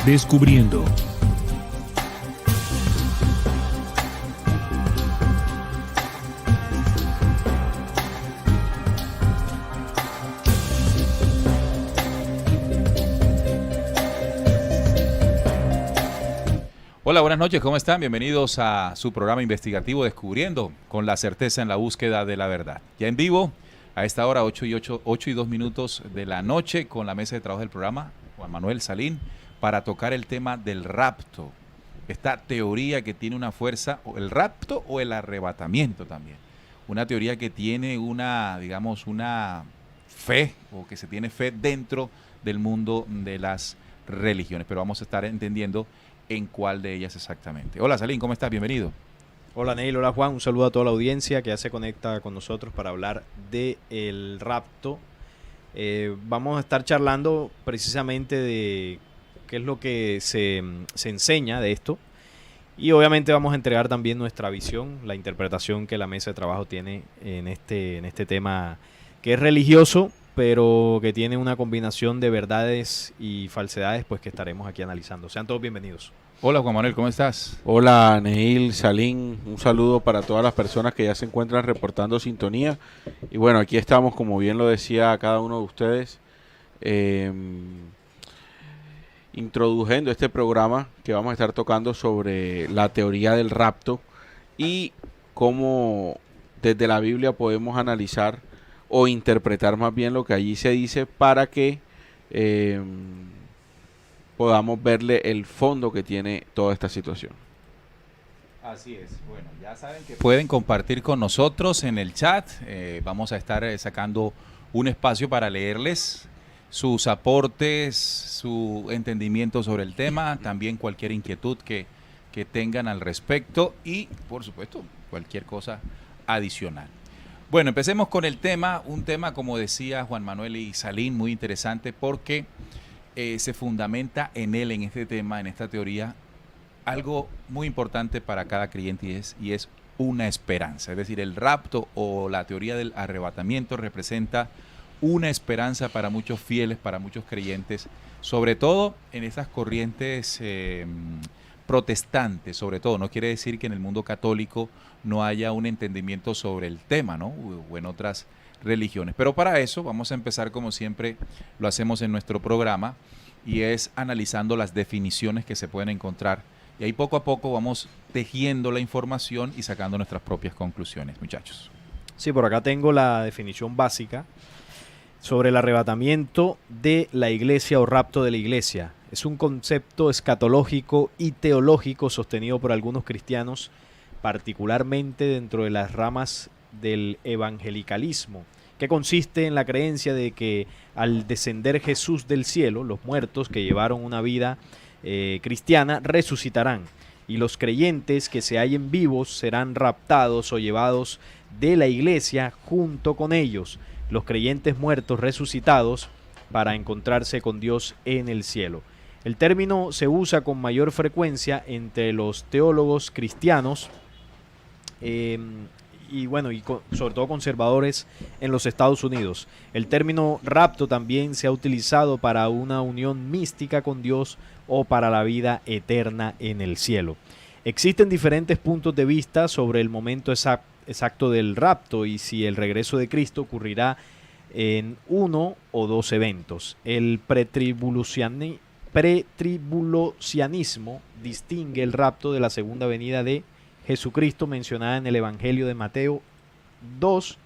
Descubriendo. Hola, buenas noches, ¿cómo están? Bienvenidos a su programa investigativo Descubriendo, con la certeza en la búsqueda de la verdad. Ya en vivo, a esta hora, 8 y 2 minutos de la noche, con la mesa de trabajo del programa, Juan Manuel Salín, para tocar el tema del rapto. Esta teoría que tiene una fuerza, o el rapto o el arrebatamiento también. Una teoría que tiene una, digamos, una fe, o que se tiene fe dentro del mundo de las religiones. Pero vamos a estar entendiendo en cuál de ellas exactamente. Hola Salín, ¿cómo estás? Bienvenido. Hola Neil, hola Juan, un saludo a toda la audiencia que ya se conecta con nosotros para hablar del rapto. Vamos a estar charlando precisamente de qué es lo que se enseña de esto y obviamente vamos a entregar también nuestra visión, la interpretación que la mesa de trabajo tiene en este tema que es religioso, pero que tiene una combinación de verdades y falsedades pues que estaremos aquí analizando. Sean todos bienvenidos. Hola Juan Manuel, ¿cómo estás? Hola Neil, Salín, un saludo para todas las personas que ya se encuentran reportando sintonía. Y bueno, aquí estamos, como bien lo decía cada uno de ustedes, introduciendo este programa que vamos a estar tocando sobre la teoría del rapto y cómo desde la Biblia podemos analizar o interpretar más bien lo que allí se dice para que podamos verle el fondo que tiene toda esta situación. Así es, bueno, ya saben que pueden compartir con nosotros en el chat, vamos a estar sacando un espacio para leerles sus aportes, su entendimiento sobre el tema, también cualquier inquietud que tengan al respecto y, por supuesto, cualquier cosa adicional. Bueno, empecemos con el tema, un tema, como decía Juan Manuel y Salín, muy interesante porque se fundamenta en él, en este tema, en esta teoría, algo muy importante para cada creyente y es una esperanza. Es decir, el rapto o la teoría del arrebatamiento representa una esperanza para muchos fieles, para muchos creyentes, sobre todo en esas corrientes protestantes, sobre todo. No quiere decir que en el mundo católico no haya un entendimiento sobre el tema, ¿no? O en otras religiones. Pero para eso vamos a empezar, como siempre lo hacemos en nuestro programa, y es analizando las definiciones que se pueden encontrar. Y ahí poco a poco vamos tejiendo la información y sacando nuestras propias conclusiones, muchachos. Sí, por acá tengo la definición básica sobre el arrebatamiento de la iglesia o rapto de la iglesia. Es un concepto escatológico y teológico sostenido por algunos cristianos, particularmente dentro de las ramas del evangelicalismo, que consiste en la creencia de que al descender Jesús del cielo, los muertos que llevaron una vida cristiana resucitarán y los creyentes que se hallen vivos serán raptados o llevados de la iglesia junto con ellos, los creyentes muertos resucitados, para encontrarse con Dios en el cielo. El término se usa con mayor frecuencia entre los teólogos cristianos sobre todo conservadores en los Estados Unidos. El término rapto también se ha utilizado para una unión mística con Dios o para la vida eterna en el cielo. Existen diferentes puntos de vista sobre el momento exacto del rapto y si el regreso de Cristo ocurrirá en uno o dos eventos. El pretribulacionismo distingue el rapto de la segunda venida de Jesucristo mencionada en el Evangelio de Mateo 2,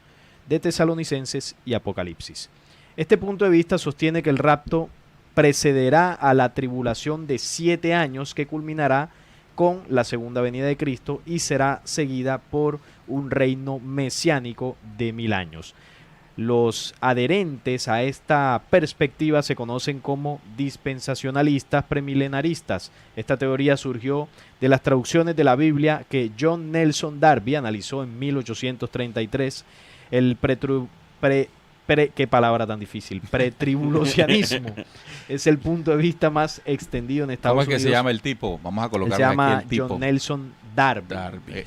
de Tesalonicenses y Apocalipsis. Este punto de vista sostiene que el rapto precederá a la tribulación de 7 años que culminará con la segunda venida de Cristo y será seguida por un reino mesiánico de 1000 años. Los adherentes a esta perspectiva se conocen como dispensacionalistas premilenaristas. Esta teoría surgió de las traducciones de la Biblia que John Nelson Darby analizó en 1833. Qué palabra tan difícil. Pretribulacionismo es el punto de vista más extendido en Estados Unidos. ¿Cómo es que se llama el tipo? Vamos a colocarle aquí el tipo. Se llama John Nelson Darby.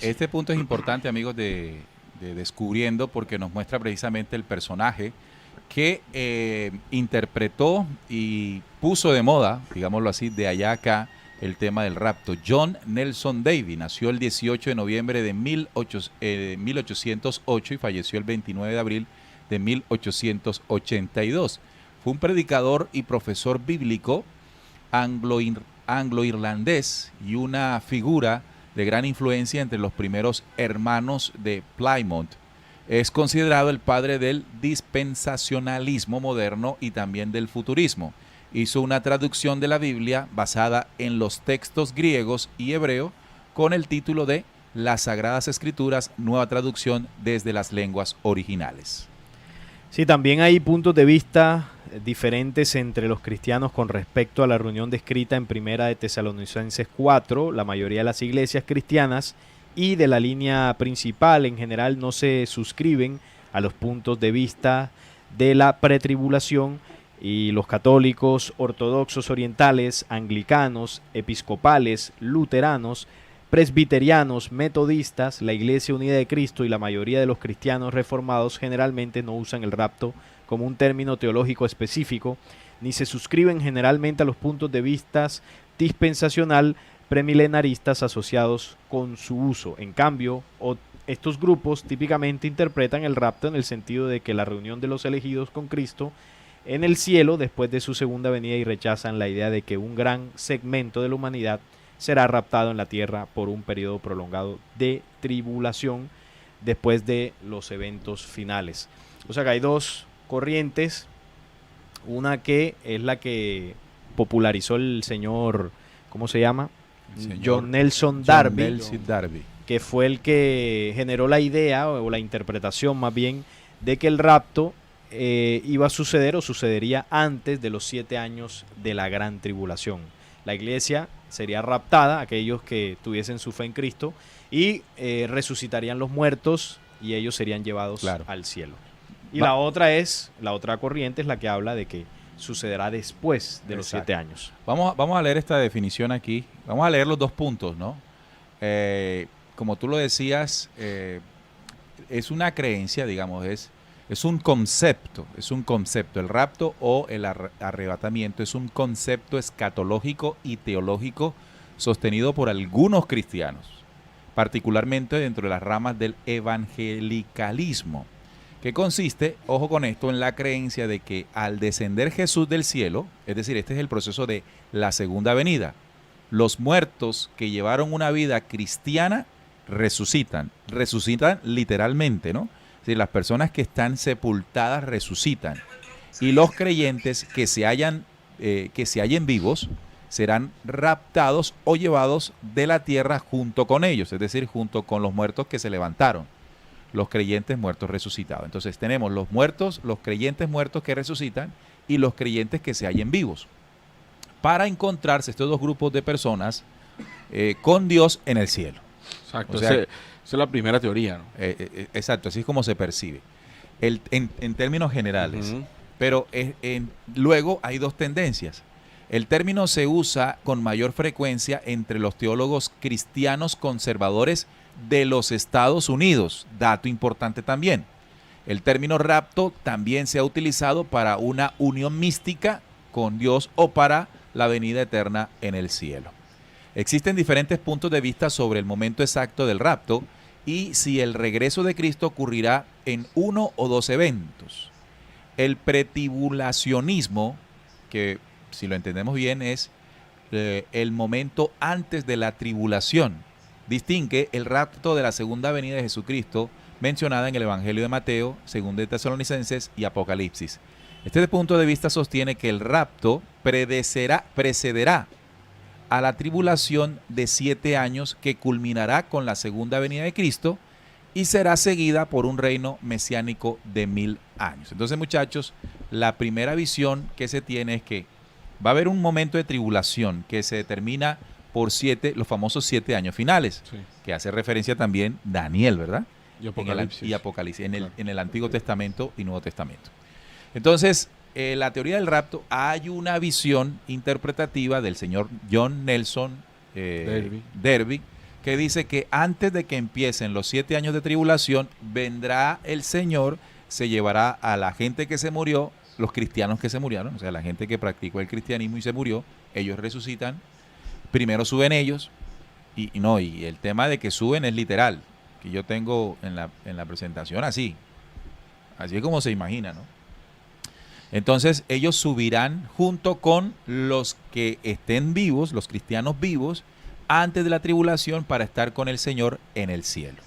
Este punto es importante, amigos de Descubriendo, porque nos muestra precisamente el personaje que interpretó y puso de moda, digámoslo así, de allá a acá, el tema del rapto. John Nelson Darby nació el 18 de noviembre de 1808 y falleció el 29 de abril de 1882. Fue un predicador y profesor bíblico anglo-irlandés y una figura de gran influencia entre los primeros hermanos de Plymouth. Es considerado el padre del dispensacionalismo moderno y también del futurismo. Hizo una traducción de la Biblia basada en los textos griegos y hebreo con el título de Las Sagradas Escrituras, nueva traducción desde las lenguas originales. Sí, también hay puntos de vista diferentes entre los cristianos con respecto a la reunión descrita en Primera de Tesalonicenses 4. La mayoría de las iglesias cristianas y de la línea principal en general no se suscriben a los puntos de vista de la pretribulación, y los católicos, ortodoxos orientales, anglicanos, episcopales, luteranos, presbiterianos, metodistas, la Iglesia Unida de Cristo y la mayoría de los cristianos reformados generalmente no usan el rapto como un término teológico específico, ni se suscriben generalmente a los puntos de vista dispensacional premilenaristas asociados con su uso. En cambio, estos grupos típicamente interpretan el rapto en el sentido de que la reunión de los elegidos con Cristo en el cielo después de su segunda venida, y rechazan la idea de que un gran segmento de la humanidad será raptado en la tierra por un periodo prolongado de tribulación después de los eventos finales. O sea que hay dos corrientes, una que es la que popularizó el señor, ¿cómo se llama? John Nelson Darby, que fue el que generó la idea o la interpretación más bien de que el rapto iba a suceder o sucedería antes de los 7 años de la gran tribulación. La iglesia sería raptada, aquellos que tuviesen su fe en Cristo, y resucitarían los muertos y ellos serían llevados al cielo. Y la otra corriente es la que habla de que sucederá después de los 7 años. Vamos a leer esta definición aquí. Vamos a leer los dos puntos, ¿no? Como tú lo decías, es una creencia, digamos, es un concepto. El rapto o el arrebatamiento es un concepto escatológico y teológico sostenido por algunos cristianos, particularmente dentro de las ramas del evangelicalismo, que consiste, ojo con esto, en la creencia de que al descender Jesús del cielo, es decir, este es el proceso de la segunda venida, los muertos que llevaron una vida cristiana resucitan literalmente, ¿no? Es decir, las personas que están sepultadas resucitan, y los creyentes que se hallen vivos serán raptados o llevados de la tierra junto con ellos, es decir, junto con los muertos que se levantaron. Los creyentes muertos resucitados. Entonces tenemos los creyentes muertos que resucitan y los creyentes que se hallen vivos, para encontrarse estos dos grupos de personas con Dios en el cielo. Exacto, o sea, esa es la primera teoría, ¿no? Exacto, así es como se percibe en términos generales. Pero luego hay dos tendencias. El término se usa con mayor frecuencia entre los teólogos cristianos conservadores de los Estados Unidos. Dato importante también. El término rapto también se ha utilizado para una unión mística con Dios o para la venida eterna en el cielo. Existen diferentes puntos de vista sobre el momento exacto del rapto y si el regreso de Cristo ocurrirá en uno o dos eventos. El pretribulacionismo, que si lo entendemos bien es el momento antes de la tribulación, distingue el rapto de la segunda venida de Jesucristo mencionada en el Evangelio de Mateo, Segunda de Tesalonicenses y Apocalipsis. Este punto de vista sostiene que el rapto precederá a la tribulación de 7 años que culminará con la segunda venida de Cristo y será seguida por un reino mesiánico de 1000 años. Entonces, muchachos, la primera visión que se tiene es que va a haber un momento de tribulación que se determina por los famosos 7 años finales, sí, que hace referencia también Daniel, ¿verdad? Y Apocalipsis, en el Antiguo Testamento y Nuevo Testamento. Entonces, la teoría del rapto, hay una visión interpretativa del señor John Nelson Darby, que dice que antes de que empiecen los 7 años de tribulación, vendrá el Señor se llevará a la gente que se murió, los cristianos que se murieron, o sea, la gente que practicó el cristianismo y se murió, ellos resucitan, primero suben ellos, y el tema de que suben es literal, que yo tengo en la presentación así es como se imagina, ¿no? Entonces ellos subirán junto con los que estén vivos, los cristianos vivos, antes de la tribulación para estar con el Señor en el cielo.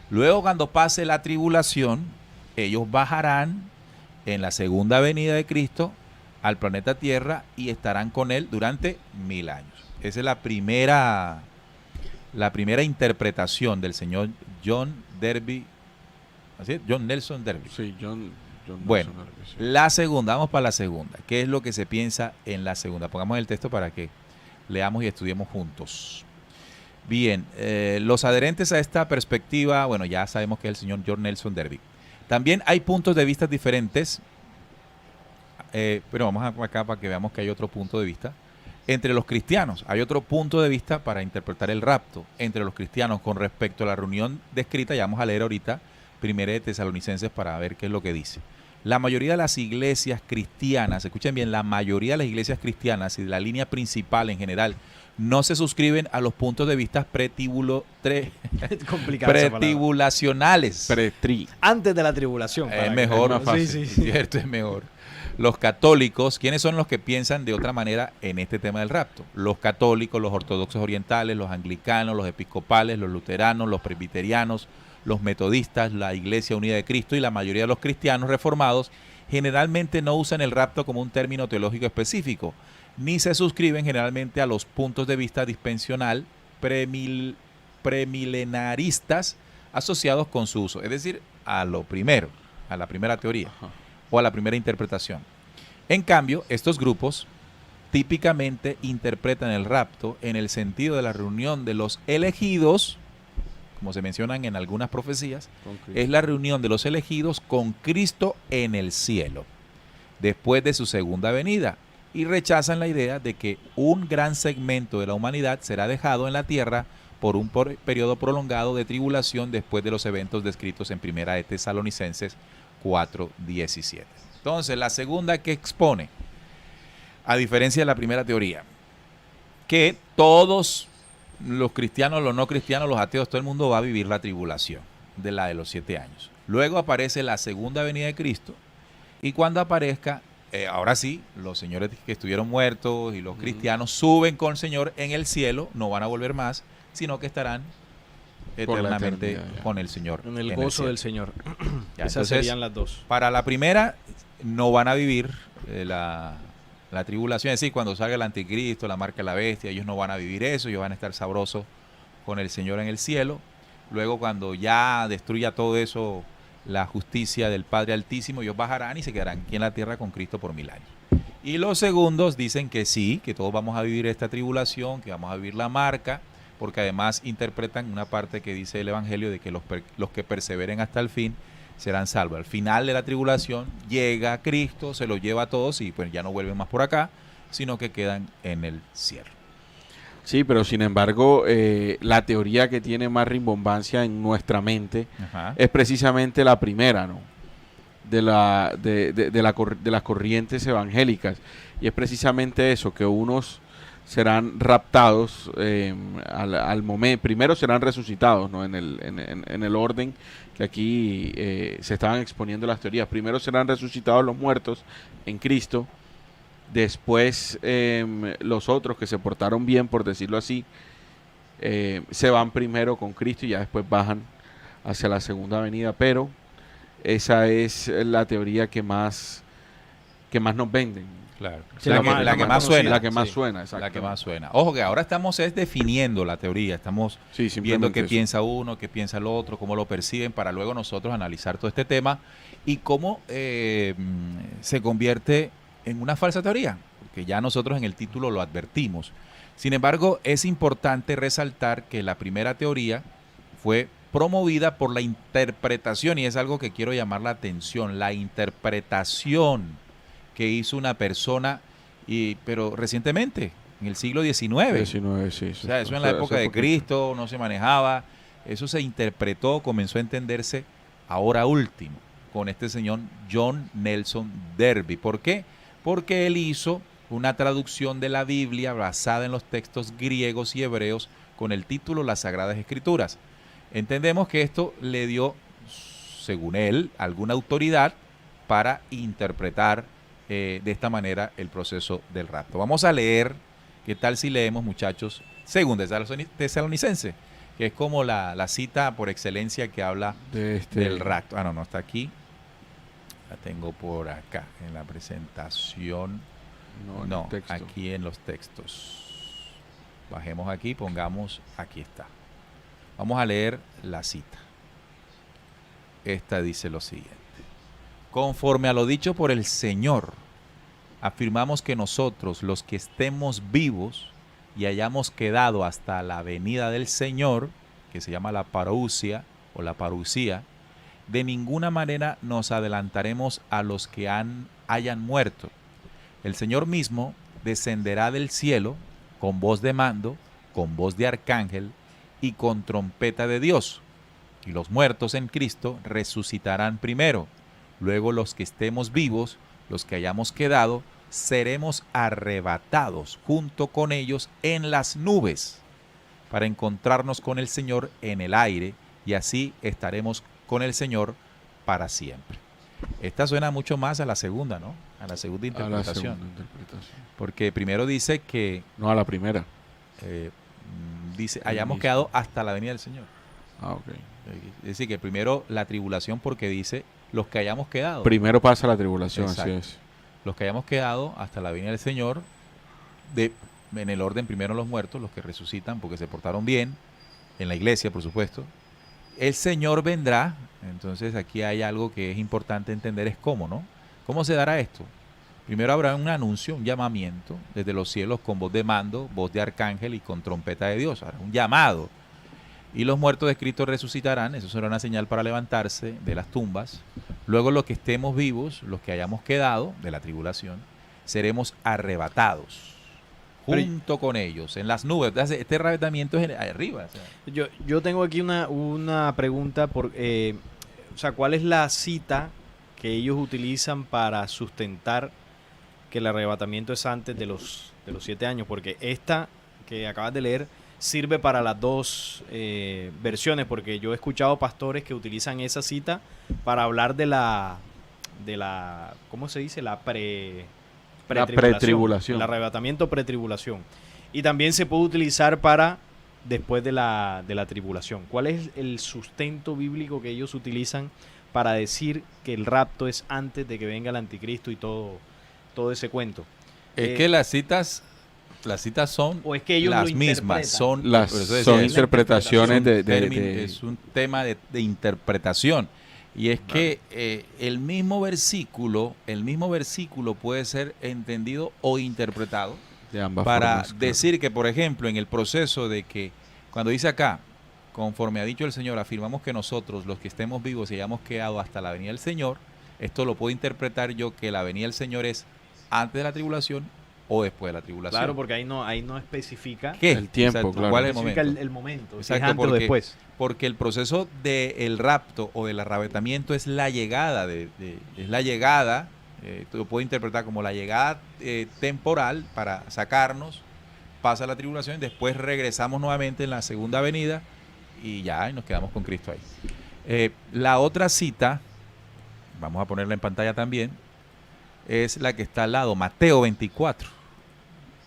Luego, cuando pase la tribulación, ellos bajarán en la segunda venida de Cristo al planeta Tierra y estarán con Él durante 1000 años. Esa es la primera interpretación del señor John Derby, ¿así es? John Nelson Derby. Sí, John Bueno, Nelson Darby, sí. la segunda, vamos para la segunda. ¿Qué es lo que se piensa en la segunda? Pongamos el texto para que leamos y estudiemos juntos. Bien, los adherentes a esta perspectiva, bueno, ya sabemos que es el señor John Nelson Derby. También hay puntos de vista diferentes, pero vamos acá para que veamos que hay otro punto de vista. Entre los cristianos, hay otro punto de vista para interpretar el rapto. Entre los cristianos con respecto a la reunión descrita, ya vamos a leer ahorita, Primera de Tesalonicenses, para ver qué es lo que dice. La mayoría de las iglesias cristianas, escuchen bien, la mayoría de las iglesias cristianas y de la línea principal en general, no se suscriben a los puntos de vista pretibulacionales. Antes de la tribulación. Es mejor, es más fácil. Sí, sí. cierto, es mejor. Los católicos, ¿quiénes son los que piensan de otra manera en este tema del rapto? Los católicos, los ortodoxos orientales, los anglicanos, los episcopales, los luteranos, los presbiterianos, los metodistas, la Iglesia Unida de Cristo y la mayoría de los cristianos reformados generalmente no usan el rapto como un término teológico específico, ni se suscriben generalmente a los puntos de vista dispensional premilenaristas asociados con su uso, es decir, a lo primero, a la primera teoría o a la primera interpretación. En cambio, estos grupos típicamente interpretan el rapto en el sentido de la reunión de los elegidos, como se mencionan en algunas profecías, es la reunión de los elegidos con Cristo en el cielo, después de su segunda venida, y rechazan la idea de que un gran segmento de la humanidad será dejado en la tierra por un periodo prolongado de tribulación después de los eventos descritos en Primera de Tesalonicenses 4:17. Entonces, la segunda que expone, a diferencia de la primera teoría, que todos los cristianos, los no cristianos, los ateos, todo el mundo va a vivir la tribulación de la de los 7 años. Luego aparece la segunda venida de Cristo y cuando aparezca, ahora sí, los señores que estuvieron muertos y los cristianos suben con el Señor en el cielo, no van a volver más, sino que estarán eternamente con el Señor. En el gozo del Señor. Ya, Esas entonces, serían las dos. para la primera, no van a vivir la tribulación, es decir, cuando salga el anticristo, la marca de la bestia, ellos no van a vivir eso, ellos van a estar sabrosos con el Señor en el cielo. Luego, cuando ya destruya todo eso, la justicia del Padre Altísimo, ellos bajarán y se quedarán aquí en la tierra con Cristo por 1000 años. Y los segundos dicen que sí, que todos vamos a vivir esta tribulación, que vamos a vivir la marca, porque además interpretan una parte que dice el Evangelio de que los que perseveren hasta el fin serán salvos. Al final de la tribulación llega Cristo, se los lleva a todos y pues ya no vuelven más por acá, sino que quedan en el cielo. Sí, pero sin embargo, la teoría que tiene más rimbombancia en nuestra mente es precisamente la primera, ¿no? De las corrientes evangélicas. Y es precisamente eso, que unos serán raptados al momento, primero serán resucitados, ¿no? en el orden que aquí se estaban exponiendo las teorías. Primero serán resucitados los muertos en Cristo, después los otros que se portaron bien, por decirlo así, se van primero con Cristo y ya después bajan hacia la segunda venida, pero esa es la teoría que más nos venden. Claro. Sí, la que más suena. La que más Sí, suena, la que más suena. Ojo que ahora estamos definiendo la teoría, estamos viendo qué piensa uno, qué piensa el otro, cómo lo perciben, para luego nosotros analizar todo este tema y cómo se convierte en una falsa teoría, porque ya nosotros en el título lo advertimos. Sin embargo, es importante resaltar que la primera teoría fue promovida por la interpretación, y es algo que quiero llamar la atención, la interpretación que hizo una persona, pero recientemente, en el siglo XIX. Sí, o sea, eso en la época de Cristo no se manejaba, eso se interpretó, comenzó a entenderse ahora último. con este señor John Nelson Derby. ¿Por qué? Porque él hizo una traducción de la Biblia basada en los textos griegos y hebreos con el título Las Sagradas Escrituras. Entendemos que esto le dio, según él, alguna autoridad para interpretar de esta manera el proceso del rapto. Vamos a leer, ¿qué tal si leemos, muchachos, Segunda Tesalonicense, que es como la cita por excelencia que habla del rapto? Ah, no está aquí. La tengo por acá, en la presentación. No, aquí en los textos. Bajemos aquí, pongamos, aquí está. Vamos a leer la cita. Esta dice lo siguiente. Conforme a lo dicho por el Señor, afirmamos que nosotros, los que estemos vivos y hayamos quedado hasta la venida del Señor, que se llama la parousia o la parucía, de ninguna manera nos adelantaremos a los que hayan muerto. El Señor mismo descenderá del cielo con voz de mando, con voz de arcángel y con trompeta de Dios. Y los muertos en Cristo resucitarán primero. Luego los que estemos vivos, los que hayamos quedado, seremos arrebatados junto con ellos en las nubes para encontrarnos con el Señor en el aire, y así estaremos con el Señor para siempre. Esta suena mucho más a la segunda, ¿no? A la segunda interpretación. Porque primero dice que... No, a la primera. Dice, hayamos quedado hasta la venida del Señor. Ah, ok. Es decir, que primero la tribulación, porque dice los que hayamos quedado. Primero pasa la tribulación, Exacto. así es. Los que hayamos quedado hasta la venida del Señor, en el orden primero los muertos, los que resucitan porque se portaron bien, en la iglesia, por supuesto. El Señor vendrá. Entonces aquí hay algo que es importante entender, es cómo, ¿no? ¿Cómo se dará esto? Primero habrá un anuncio, un llamamiento desde los cielos con voz de mando, voz de arcángel y con trompeta de Dios. Habrá un llamado. Y los muertos de Cristo resucitarán. Eso será una señal para levantarse de las tumbas. Luego los que estemos vivos, los que hayamos quedado de la tribulación, seremos arrebatados junto con ellos en las nubes. Este arrebatamiento es arriba. O sea. Yo tengo aquí una pregunta. O sea, ¿cuál es la cita que ellos utilizan para sustentar que el arrebatamiento es antes de los 7 años? Porque esta que acabas de leer sirve para las dos versiones, porque yo he escuchado pastores que utilizan esa cita para hablar de la ¿cómo se dice? La pretribulación. El arrebatamiento pretribulación. Y también se puede utilizar para después de la tribulación. ¿Cuál es el sustento bíblico que ellos utilizan para decir que el rapto es antes de que venga el anticristo y todo ese cuento? Es que las citas son o es que ellos las mismas, son interpretaciones es un tema de interpretación. Y es que el mismo versículo puede ser entendido o interpretado de ambas para formas, decir que, por ejemplo, en el proceso de que, cuando dice acá, conforme ha dicho el Señor, afirmamos que nosotros, los que estemos vivos y hayamos quedado hasta la venida del Señor, esto lo puedo interpretar yo que la venida del Señor es antes de la tribulación o después de la tribulación. Claro, porque ahí no especifica ¿qué? El tiempo, Exacto. claro. ¿Cuál es el momento? El momento, Exacto, si es antes o después. Porque el proceso del rapto o del arrebatamiento es la llegada, tú lo puedes interpretar como la llegada temporal para sacarnos, pasa la tribulación, después regresamos nuevamente en la segunda venida y nos quedamos con Cristo ahí. La otra cita, vamos a ponerla en pantalla también, es la que está al lado, Mateo 24.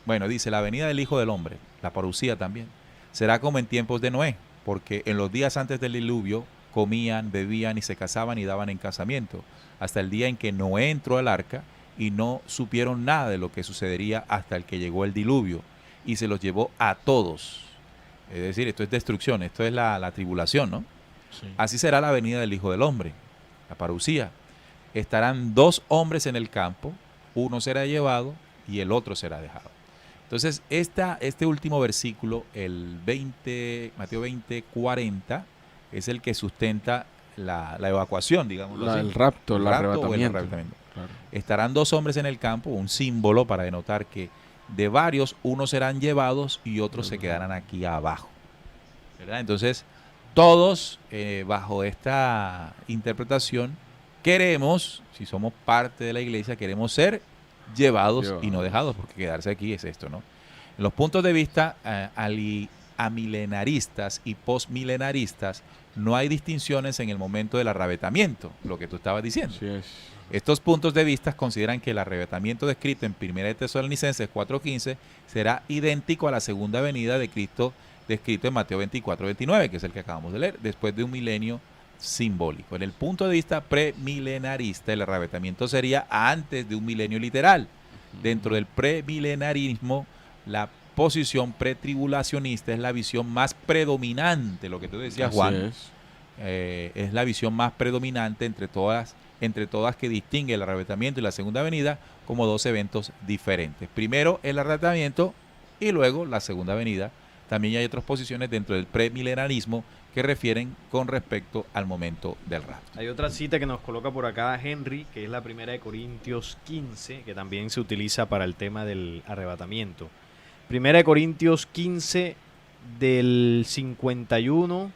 Bueno, dice, la venida del Hijo del Hombre, la parucía también, será como en tiempos de Noé, porque en los días antes del diluvio comían, bebían y se casaban y daban en casamiento, hasta el día en que Noé entró al arca y no supieron nada de lo que sucedería hasta el que llegó el diluvio y se los llevó a todos. Es decir, esto es destrucción, esto es la tribulación, ¿no? Sí. Así será la venida del Hijo del Hombre, la parucía. Estarán 2 hombres en el campo, uno será llevado y el otro será dejado. Entonces, este último versículo, Mateo 20, 40, es el que sustenta la evacuación, digamos. El rapto, el arrebatamiento. Claro. Estarán 2 hombres en el campo, un símbolo para denotar que de varios, unos serán llevados y otros se quedarán aquí abajo. ¿Verdad? Entonces, todos bajo esta interpretación queremos, si somos parte de la iglesia, queremos ser llevados y no dejados, porque quedarse aquí es esto, ¿no? En los puntos de vista amilenaristas y postmilenaristas no hay distinciones en el momento del arrebatamiento, lo que tú estabas diciendo. Así es. Estos puntos de vista consideran que el arrebatamiento descrito en 1 Tesalonicenses 4:15 será idéntico a la segunda venida de Cristo descrito en Mateo 24:29, que es el que acabamos de leer, después de un milenio simbólico. En el punto de vista premilenarista, el arrebatamiento sería antes de un milenio literal. Dentro del premilenarismo, la posición pretribulacionista es la visión más predominante, lo que tú decías, Así Juan. es. Es la visión más predominante entre todas que distingue el arrebatamiento y la segunda venida como dos eventos diferentes. Primero el arrebatamiento y luego la segunda venida. También hay otras posiciones dentro del premilenarismo que refieren con respecto al momento del rapto. Hay otra cita que nos coloca por acá Henry, que es la 1 Corintios 15, que también se utiliza para el tema del arrebatamiento. 1 Corintios 15 del 51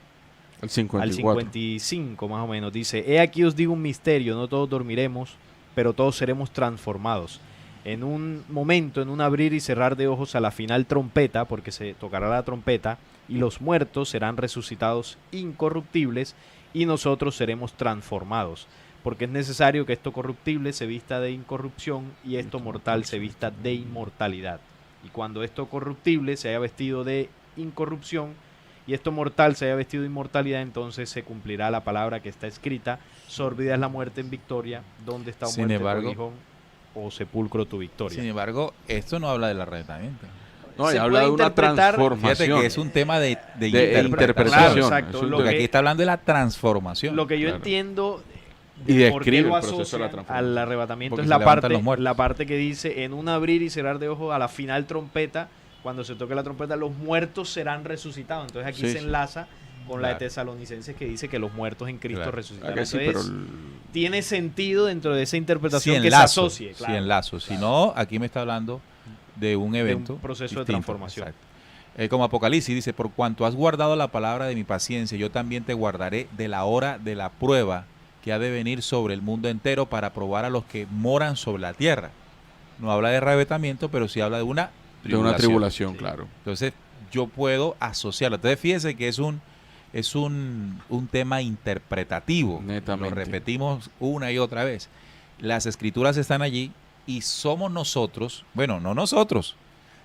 El 54. al 55 más o menos, dice: He aquí os digo un misterio, no todos dormiremos, pero todos seremos transformados. En un momento, en un abrir y cerrar de ojos, a la final trompeta, porque se tocará la trompeta, y los muertos serán resucitados incorruptibles, y nosotros seremos transformados. Porque es necesario que esto corruptible se vista de incorrupción y esto mortal se vista de inmortalidad. Y cuando esto corruptible se haya vestido de incorrupción y esto mortal se haya vestido de inmortalidad, entonces se cumplirá la palabra que está escrita: sórbida es la muerte en victoria, ¿dónde está Sin muerte embargo, tu aguijón o sepulcro tu victoria? Sin embargo, esto no habla del arrebatamiento. No, y Se habla puede de una interpretar- transformación. Fíjate que es un tema de interpretación. Claro, exacto. Es un- Lo Porque que- aquí está hablando de la transformación. Lo que yo Claro. entiendo Y de por qué describe lo el proceso de la asocian transformación. al arrebatamiento Porque es se la levantan parte, los muertos. la parte que dice: en un abrir y cerrar de ojos, a la final trompeta, cuando se toque la trompeta, los muertos serán resucitados. Entonces aquí Sí, se sí. enlaza con la de Claro. Tesalonicenses, que dice que los muertos en Cristo Claro. Ah, resucitarán. que sí, Entonces, pero tiene sentido dentro de esa interpretación Sí, que enlazo, se asocie. sí, Claro. enlazo. Si Claro. no, aquí me está hablando de un evento. proceso de distinto. transformación. Exacto. Como Apocalipsis dice: por cuanto has guardado la palabra de mi paciencia, yo también te guardaré de la hora de la prueba que ha de venir sobre el mundo entero para probar a los que moran sobre la tierra. No habla de arrebatamiento, pero sí habla de una de una tribulación, Sí. claro. Entonces, yo puedo asociarlo. Entonces, fíjese que es un tema interpretativo. Netamente. Lo repetimos una y otra vez. Las escrituras están allí y somos nosotros, bueno, no nosotros,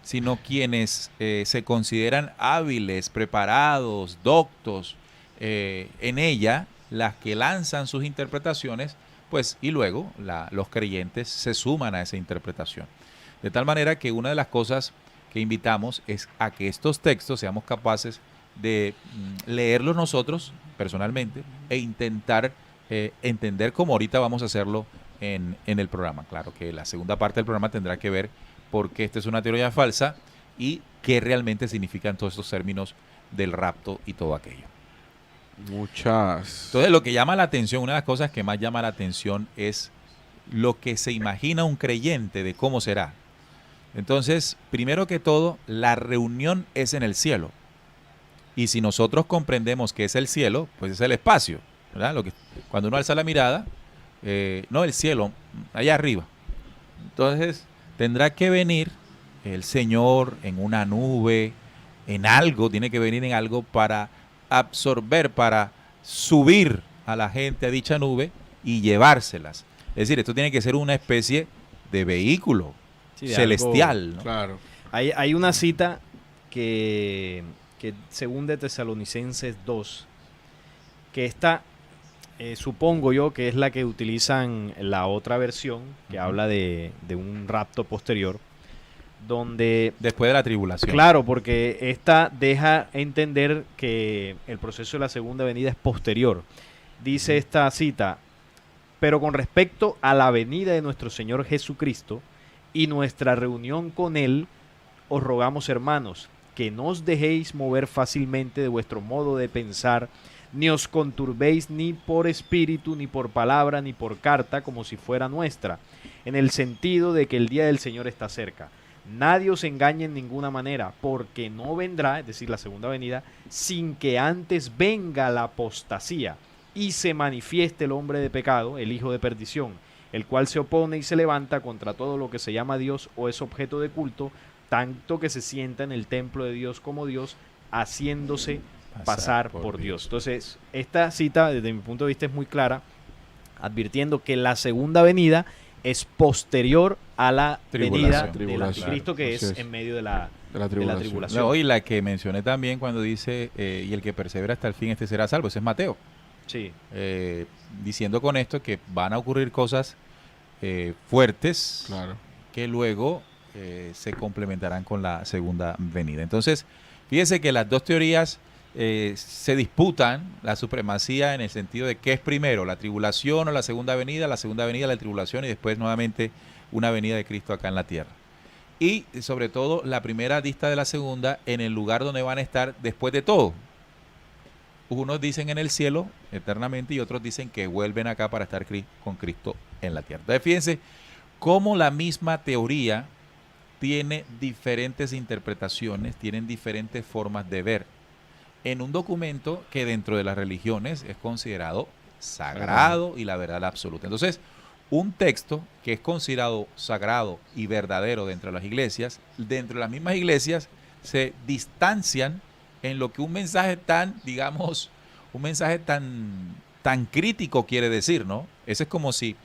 sino quienes se consideran hábiles, preparados, doctos en ella, las que lanzan sus interpretaciones, pues, y luego los creyentes se suman a esa interpretación. De tal manera que una de las cosas que invitamos es a que estos textos seamos capaces de leerlos nosotros personalmente e intentar entender cómo ahorita vamos a hacerlo en el programa. Claro que la segunda parte del programa tendrá que ver por qué esta es una teoría falsa y qué realmente significan todos estos términos del rapto y todo aquello. Muchas. Entonces, lo que llama la atención, una de las cosas que más llama la atención es lo que se imagina un creyente de cómo será. Entonces, primero que todo, la reunión es en el cielo. Y si nosotros comprendemos que es el cielo, pues es el espacio, ¿verdad? Cuando uno alza la mirada, no el cielo, allá arriba. Entonces, tendrá que venir el Señor en una nube, en algo, tiene que venir en algo para absorber, para subir a la gente a dicha nube y llevárselas. Es decir, esto tiene que ser una especie de vehículo Sí, de celestial, ¿no? Claro. Hay una cita que según de Tesalonicenses 2, que esta, supongo yo que es la que utilizan la otra versión, que Ujú. habla de un rapto posterior, donde, Después de la tribulación. claro, porque esta deja entender que el proceso de la segunda venida es posterior. Dice esta cita: pero con respecto a la venida de nuestro Señor Jesucristo y nuestra reunión con Él, os rogamos, hermanos, que no os dejéis mover fácilmente de vuestro modo de pensar, ni os conturbéis ni por espíritu, ni por palabra, ni por carta, como si fuera nuestra, en el sentido de que el día del Señor está cerca. Nadie os engañe en ninguna manera, porque no vendrá, es decir, la segunda venida, sin que antes venga la apostasía y se manifieste el hombre de pecado, el hijo de perdición, el cual se opone y se levanta contra todo lo que se llama Dios o es objeto de culto, tanto que se sienta en el templo de Dios como Dios, haciéndose pasar por Dios. Entonces, esta cita, desde mi punto de vista, es muy clara, advirtiendo que la segunda venida es posterior a la venida del anticristo, que es en medio de la tribulación. No, y la que mencioné también cuando dice, y el que persevera hasta el fin, este será salvo. Ese es Mateo. Sí. Diciendo con esto que van a ocurrir cosas fuertes, Claro. que luego se complementarán con la segunda venida. Entonces, fíjese que las dos teorías se disputan la supremacía en el sentido de qué es primero, la tribulación o la segunda venida, la tribulación y después nuevamente una venida de Cristo acá en la tierra. Y sobre todo la primera dista de la segunda en el lugar donde van a estar después de todo. Unos dicen en el cielo eternamente y otros dicen que vuelven acá para estar con Cristo en la tierra. Entonces fíjense cómo la misma teoría tiene diferentes interpretaciones, tienen diferentes formas de ver en un documento que dentro de las religiones es considerado sagrado y la verdad absoluta. Entonces, un texto que es considerado sagrado y verdadero dentro de las iglesias, dentro de las mismas iglesias se distancian en lo que un mensaje tan, digamos, un mensaje tan crítico quiere decir, ¿no? Eso es como si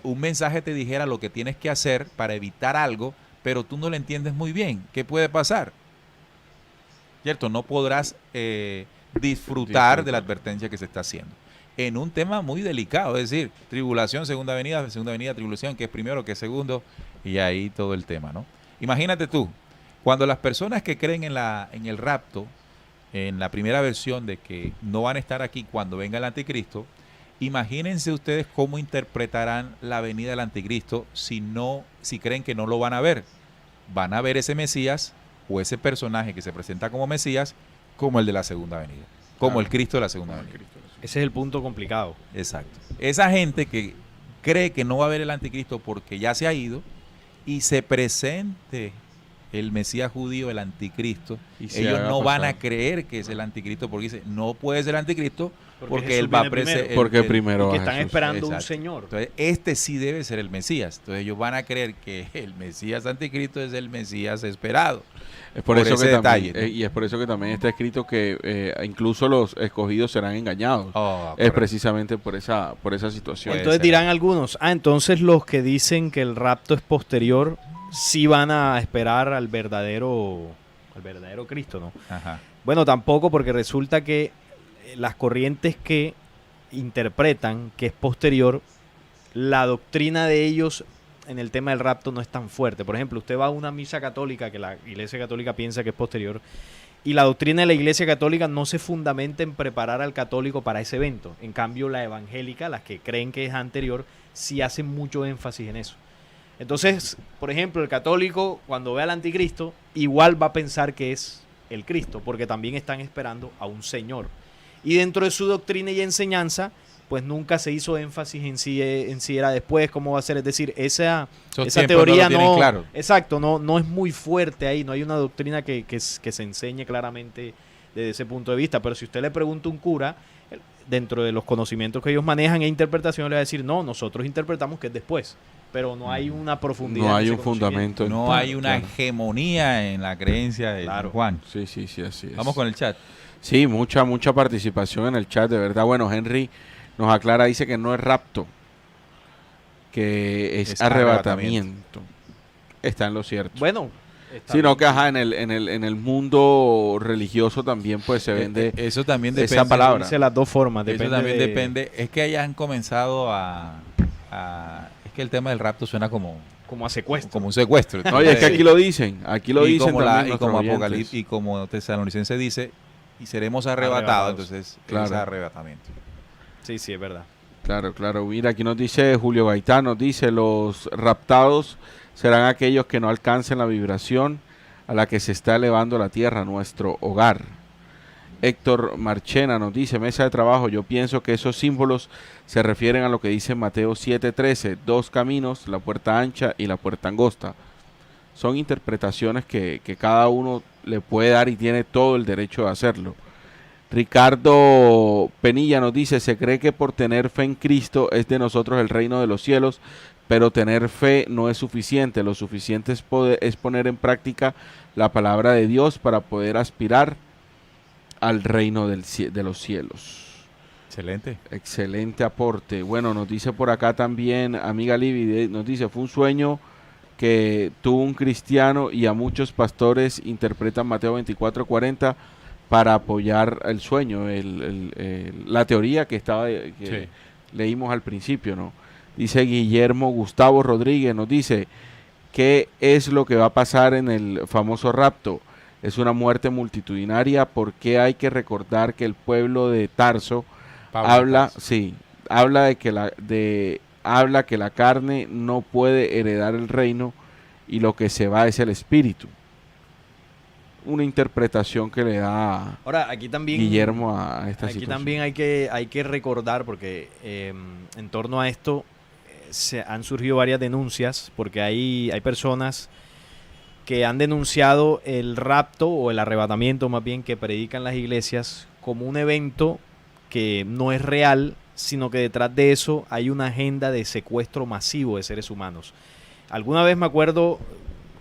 un mensaje te dijera lo que tienes que hacer para evitar algo, pero tú no lo entiendes muy bien. ¿Qué puede pasar? ¿Cierto? No podrás disfrutar de la advertencia que se está haciendo. En un tema muy delicado, es decir, tribulación, segunda venida, tribulación, que es primero, que es segundo, y ahí todo el tema, ¿no? Imagínate tú, cuando las personas que creen en el rapto, en la primera versión de que no van a estar aquí cuando venga el anticristo, imagínense ustedes cómo interpretarán la venida del anticristo si creen que no lo van a ver. Van a ver ese Mesías o ese personaje que se presenta como Mesías como el de la segunda venida, como el Cristo de la segunda venida. Ese es el punto complicado. Exacto. Esa gente que cree que no va a ver el anticristo porque ya se ha ido y se presente el Mesías judío, el anticristo, ellos no van a creer que es el anticristo porque dice, no puede ser el anticristo porque él va a presentar. Porque primero y que están Jesús. esperando un Exacto. Señor. Entonces, este sí debe ser el Mesías. Entonces, ellos van a creer que el Mesías anticristo es el Mesías esperado. Es por eso ese que también, detalle, ¿no? y es por eso que también está escrito que incluso los escogidos serán engañados. Es Correcto. precisamente por esa situación. Puede Entonces ser. dirán algunos, entonces los que dicen que el rapto es posterior, sí van a esperar al verdadero Cristo, ¿no? Ajá. Bueno, tampoco, porque resulta que las corrientes que interpretan que es posterior, la doctrina de ellos en el tema del rapto no es tan fuerte. Por ejemplo, usted va a una misa católica que la Iglesia Católica piensa que es posterior, y la doctrina de la Iglesia Católica no se fundamenta en preparar al católico para ese evento. En cambio, la evangélica, las que creen que es anterior, sí hacen mucho énfasis en eso. Entonces, por ejemplo, el católico, cuando ve al anticristo, igual va a pensar que es el Cristo, porque también están esperando a un Señor. Y dentro de su doctrina y enseñanza, pues nunca se hizo énfasis en si era después, cómo va a ser. Es decir, esa teoría no, claro. Exacto, no es muy fuerte ahí, no hay una doctrina que se enseñe claramente desde ese punto de vista. Pero si usted le pregunta a un cura, dentro de los conocimientos que ellos manejan e interpretación, le va a decir, no, nosotros interpretamos que es después. Pero no hay una profundidad. No hay en ese un fundamento. No hay una hegemonía en la creencia de Juan. Sí, así es. Vamos con el chat. Sí, mucha participación en el chat, de verdad. Bueno, Henry nos aclara, dice que no es rapto, que es arrebatamiento. Está en lo cierto. Bueno, sino que en el mundo religioso también pues se vende eso también esa depende, palabra. Dice las dos formas. Eso también depende. Es que hayan comenzado es que el tema del rapto suena como a secuestro. Como un secuestro. Oye, es que aquí lo dicen. y Como Apocalipsis y como Tesalonicense dice, y seremos arrebatados. Entonces, claro. Es arrebatamiento. Sí, es verdad. Claro. Mira, aquí nos dice Julio Gaitán, nos dice, los raptados serán aquellos que no alcancen la vibración a la que se está elevando la tierra, nuestro hogar. Héctor Marchena nos dice, mesa de trabajo, yo pienso que esos símbolos se refieren a lo que dice Mateo 7:13, 2 caminos, la puerta ancha y la puerta angosta. Son interpretaciones que cada uno le puede dar y tiene todo el derecho de hacerlo. Ricardo Penilla nos dice, se cree que por tener fe en Cristo es de nosotros el reino de los cielos, pero tener fe no es suficiente. Lo suficiente es poner en práctica la palabra de Dios para poder aspirar al reino de los cielos. Excelente. Excelente aporte. Bueno, nos dice por acá también, amiga Libby, nos dice, fue un sueño que tuvo un cristiano y a muchos pastores interpretan Mateo 24:40 para apoyar el sueño, la teoría que leímos al principio, ¿no? Dice Guillermo Gustavo Rodríguez, nos dice, ¿qué es lo que va a pasar en el famoso rapto? Es una muerte multitudinaria. ¿Por qué hay que recordar que el pueblo de Tarso habla que la carne no puede heredar el reino y lo que se va es el espíritu? Una interpretación que le da ahora aquí también Guillermo a esta situación. Aquí también hay que recordar, porque en torno a esto se han surgido varias denuncias, porque hay personas que han denunciado el rapto o el arrebatamiento más bien que predican las iglesias como un evento que no es real, sino que detrás de eso hay una agenda de secuestro masivo de seres humanos. Alguna vez me acuerdo,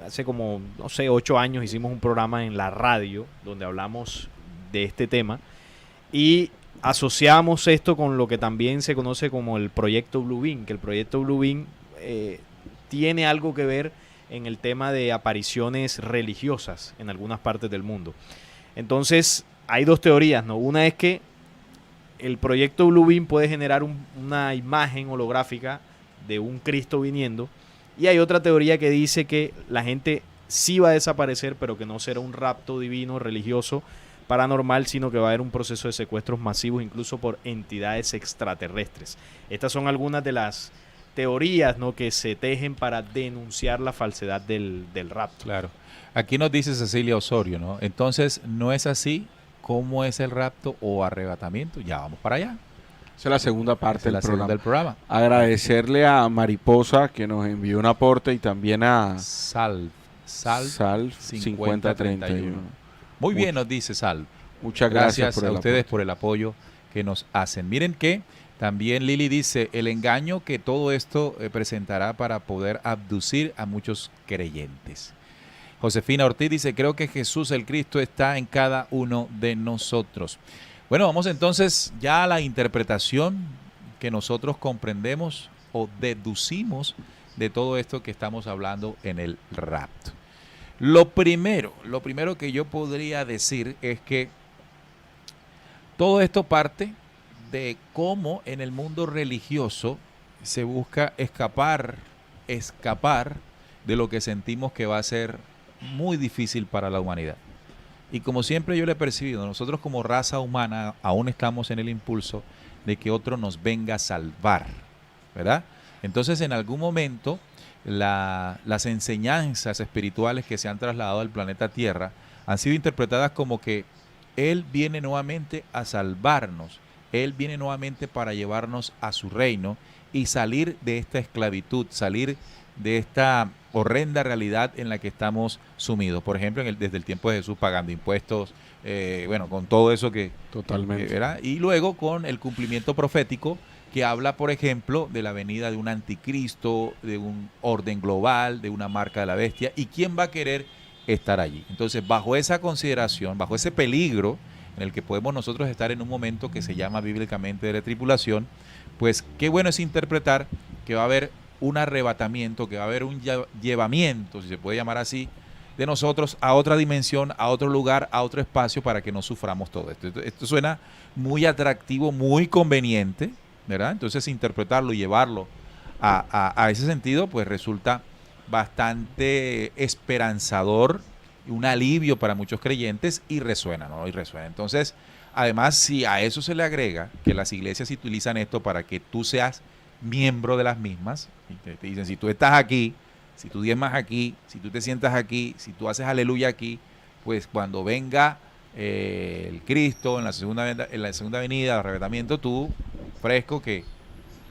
hace como, no sé, 8 años hicimos un programa en la radio donde hablamos de este tema y asociamos esto con lo que también se conoce como el proyecto Bluebeam, que el proyecto Bluebeam tiene algo que ver en el tema de apariciones religiosas en algunas partes del mundo. Entonces, hay dos teorías, ¿no? Una es que el proyecto Bluebeam puede generar una imagen holográfica de un Cristo viniendo, y hay otra teoría que dice que la gente sí va a desaparecer, pero que no será un rapto divino, religioso, paranormal, sino que va a haber un proceso de secuestros masivos, incluso por entidades extraterrestres. Estas son algunas de las teorías, ¿no?, que se tejen para denunciar la falsedad del rapto. Claro. Aquí nos dice Cecilia Osorio, ¿no? Entonces, ¿no es así? ¿Cómo es el rapto o arrebatamiento? Ya vamos para allá. Esa es la segunda parte del programa. Agradecerle a Mariposa que nos envió un aporte y también a Sal 5031. Muy bien, nos dice Sal. Muchas gracias a ustedes por el apoyo que nos hacen. Miren que también Lili dice, el engaño que todo esto presentará para poder abducir a muchos creyentes. Josefina Ortiz dice, creo que Jesús el Cristo está en cada uno de nosotros. Bueno, vamos entonces ya a la interpretación que nosotros comprendemos o deducimos de todo esto que estamos hablando en el rapto. Lo primero que yo podría decir es que todo esto parte de cómo en el mundo religioso se busca escapar de lo que sentimos que va a ser muy difícil para la humanidad. Y como siempre yo lo he percibido, nosotros como raza humana aún estamos en el impulso de que otro nos venga a salvar, ¿verdad? Entonces en algún momento las enseñanzas espirituales que se han trasladado al planeta Tierra han sido interpretadas como que Él viene nuevamente a salvarnos, Él viene nuevamente para llevarnos a su reino y salir de esta esclavitud, salir de esta horrenda realidad en la que estamos sumidos. Por ejemplo, desde el tiempo de Jesús pagando impuestos, con todo eso que... Totalmente. ¿verdad? Y luego con el cumplimiento profético que habla, por ejemplo, de la venida de un anticristo, de un orden global, de una marca de la bestia. ¿Y quién va a querer estar allí? Entonces, bajo esa consideración, bajo ese peligro en el que podemos nosotros estar en un momento que se llama bíblicamente de la tribulación, pues qué bueno es interpretar que va a haber un arrebatamiento, que va a haber un llevamiento, si se puede llamar así, de nosotros a otra dimensión, a otro lugar, a otro espacio, para que no suframos todo esto. Esto suena muy atractivo, muy conveniente, ¿verdad? Entonces interpretarlo y llevarlo a ese sentido, pues resulta bastante esperanzador, un alivio para muchos creyentes y resuena, ¿no? Y resuena. Entonces, además, si a eso se le agrega que las iglesias utilizan esto para que tú seas miembro de las mismas, y te dicen, si tú estás aquí, si tú diezmas aquí, si tú te sientas aquí, si tú haces aleluya aquí, pues cuando venga el Cristo en la segunda venida, el arrebatamiento, tú fresco que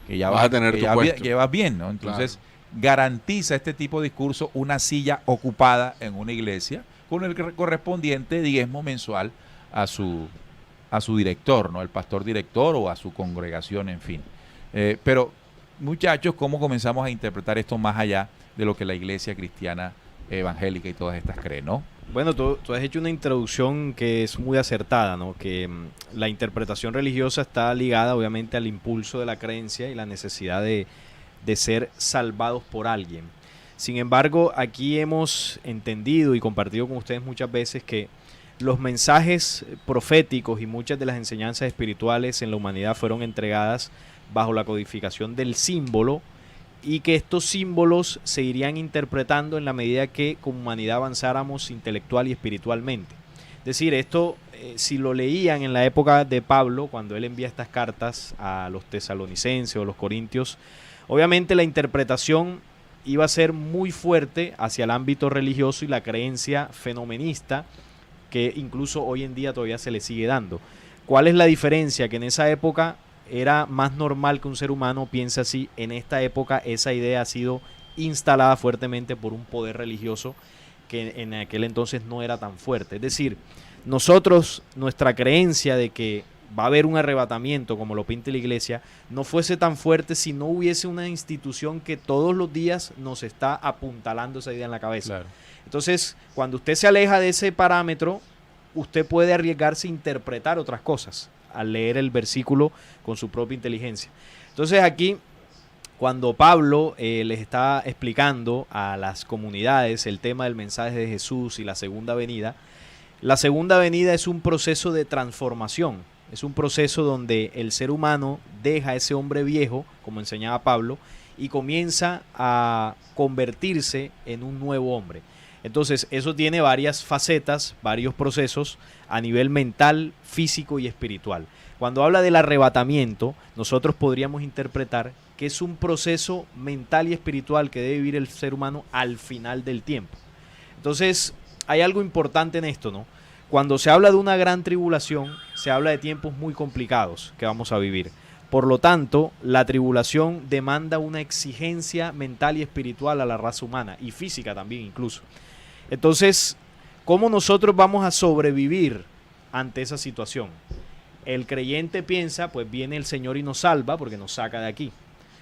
ya vas a tener tu puesto. Que vas bien, ¿no? Entonces, claro, garantiza este tipo de discurso una silla ocupada en una iglesia con el correspondiente diezmo mensual a su a su director, ¿no? El pastor director o a su congregación, en fin. Pero, muchachos, ¿cómo comenzamos a interpretar esto más allá de lo que la iglesia cristiana evangélica y todas estas creen, ¿no? Bueno, tú has hecho una introducción que es muy acertada, ¿no? Que la interpretación religiosa está ligada obviamente al impulso de la creencia y la necesidad de ser salvados por alguien. Sin embargo, aquí hemos entendido y compartido con ustedes muchas veces que los mensajes proféticos y muchas de las enseñanzas espirituales en la humanidad fueron entregadas bajo la codificación del símbolo, y que estos símbolos se irían interpretando en la medida que como humanidad avanzáramos intelectual y espiritualmente. Es decir, esto si lo leían en la época de Pablo, cuando él envía estas cartas a los tesalonicenses o los corintios, obviamente la interpretación iba a ser muy fuerte hacia el ámbito religioso y la creencia fenomenista, que incluso hoy en día todavía se le sigue dando. ¿Cuál es la diferencia? Que en esa época era más normal que un ser humano piense así. En esta época esa idea ha sido instalada fuertemente por un poder religioso que en aquel entonces no era tan fuerte. Es decir, nosotros, nuestra creencia de que va a haber un arrebatamiento, como lo pinta la iglesia, no fuese tan fuerte si no hubiese una institución que todos los días nos está apuntalando esa idea en la cabeza. Claro. Entonces, cuando usted se aleja de ese parámetro, usted puede arriesgarse a interpretar otras cosas al leer el versículo con su propia inteligencia. Entonces aquí, cuando Pablo les está explicando a las comunidades el tema del mensaje de Jesús y la segunda venida es un proceso de transformación, es un proceso donde el ser humano deja a ese hombre viejo, como enseñaba Pablo, y comienza a convertirse en un nuevo hombre. Entonces, eso tiene varias facetas, varios procesos a nivel mental, físico y espiritual. Cuando habla del arrebatamiento, nosotros podríamos interpretar que es un proceso mental y espiritual que debe vivir el ser humano al final del tiempo. Entonces, hay algo importante en esto, ¿no? Cuando se habla de una gran tribulación, se habla de tiempos muy complicados que vamos a vivir. Por lo tanto, la tribulación demanda una exigencia mental y espiritual a la raza humana, y física también incluso. Entonces, ¿cómo nosotros vamos a sobrevivir ante esa situación? El creyente piensa, pues viene el Señor y nos salva porque nos saca de aquí.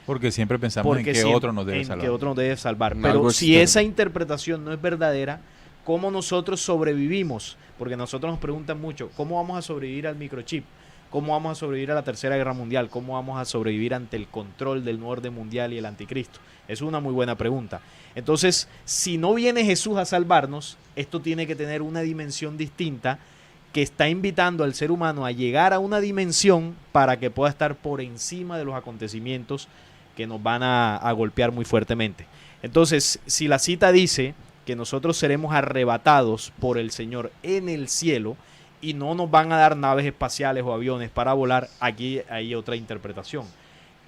Porque siempre pensamos en que otro nos debe salvar. En que otro nos debe salvar. Pero si esa interpretación no es verdadera, ¿cómo nosotros sobrevivimos? Porque nosotros nos preguntan mucho, ¿cómo vamos a sobrevivir al microchip? ¿Cómo vamos a sobrevivir a la Tercera Guerra Mundial? ¿Cómo vamos a sobrevivir ante el control del nuevo orden mundial y el anticristo? Es una muy buena pregunta. Entonces, si no viene Jesús a salvarnos, esto tiene que tener una dimensión distinta que está invitando al ser humano a llegar a una dimensión para que pueda estar por encima de los acontecimientos que nos van a golpear muy fuertemente. Entonces, si la cita dice que nosotros seremos arrebatados por el Señor en el cielo y no nos van a dar naves espaciales o aviones para volar, aquí hay otra interpretación.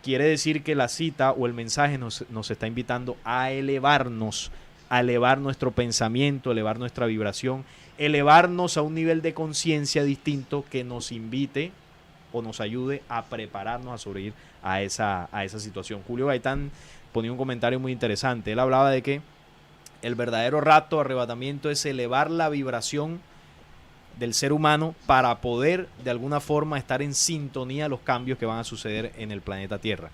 Quiere decir que la cita o el mensaje nos está invitando a elevarnos, a elevar nuestro pensamiento, elevar nuestra vibración, elevarnos a un nivel de conciencia distinto que nos invite o nos ayude a prepararnos a sobrevivir a esa situación. Julio Gaitán ponía un comentario muy interesante. Él hablaba de que el verdadero rapto, arrebatamiento, es elevar la vibración del ser humano para poder de alguna forma estar en sintonía a los cambios que van a suceder en el planeta Tierra.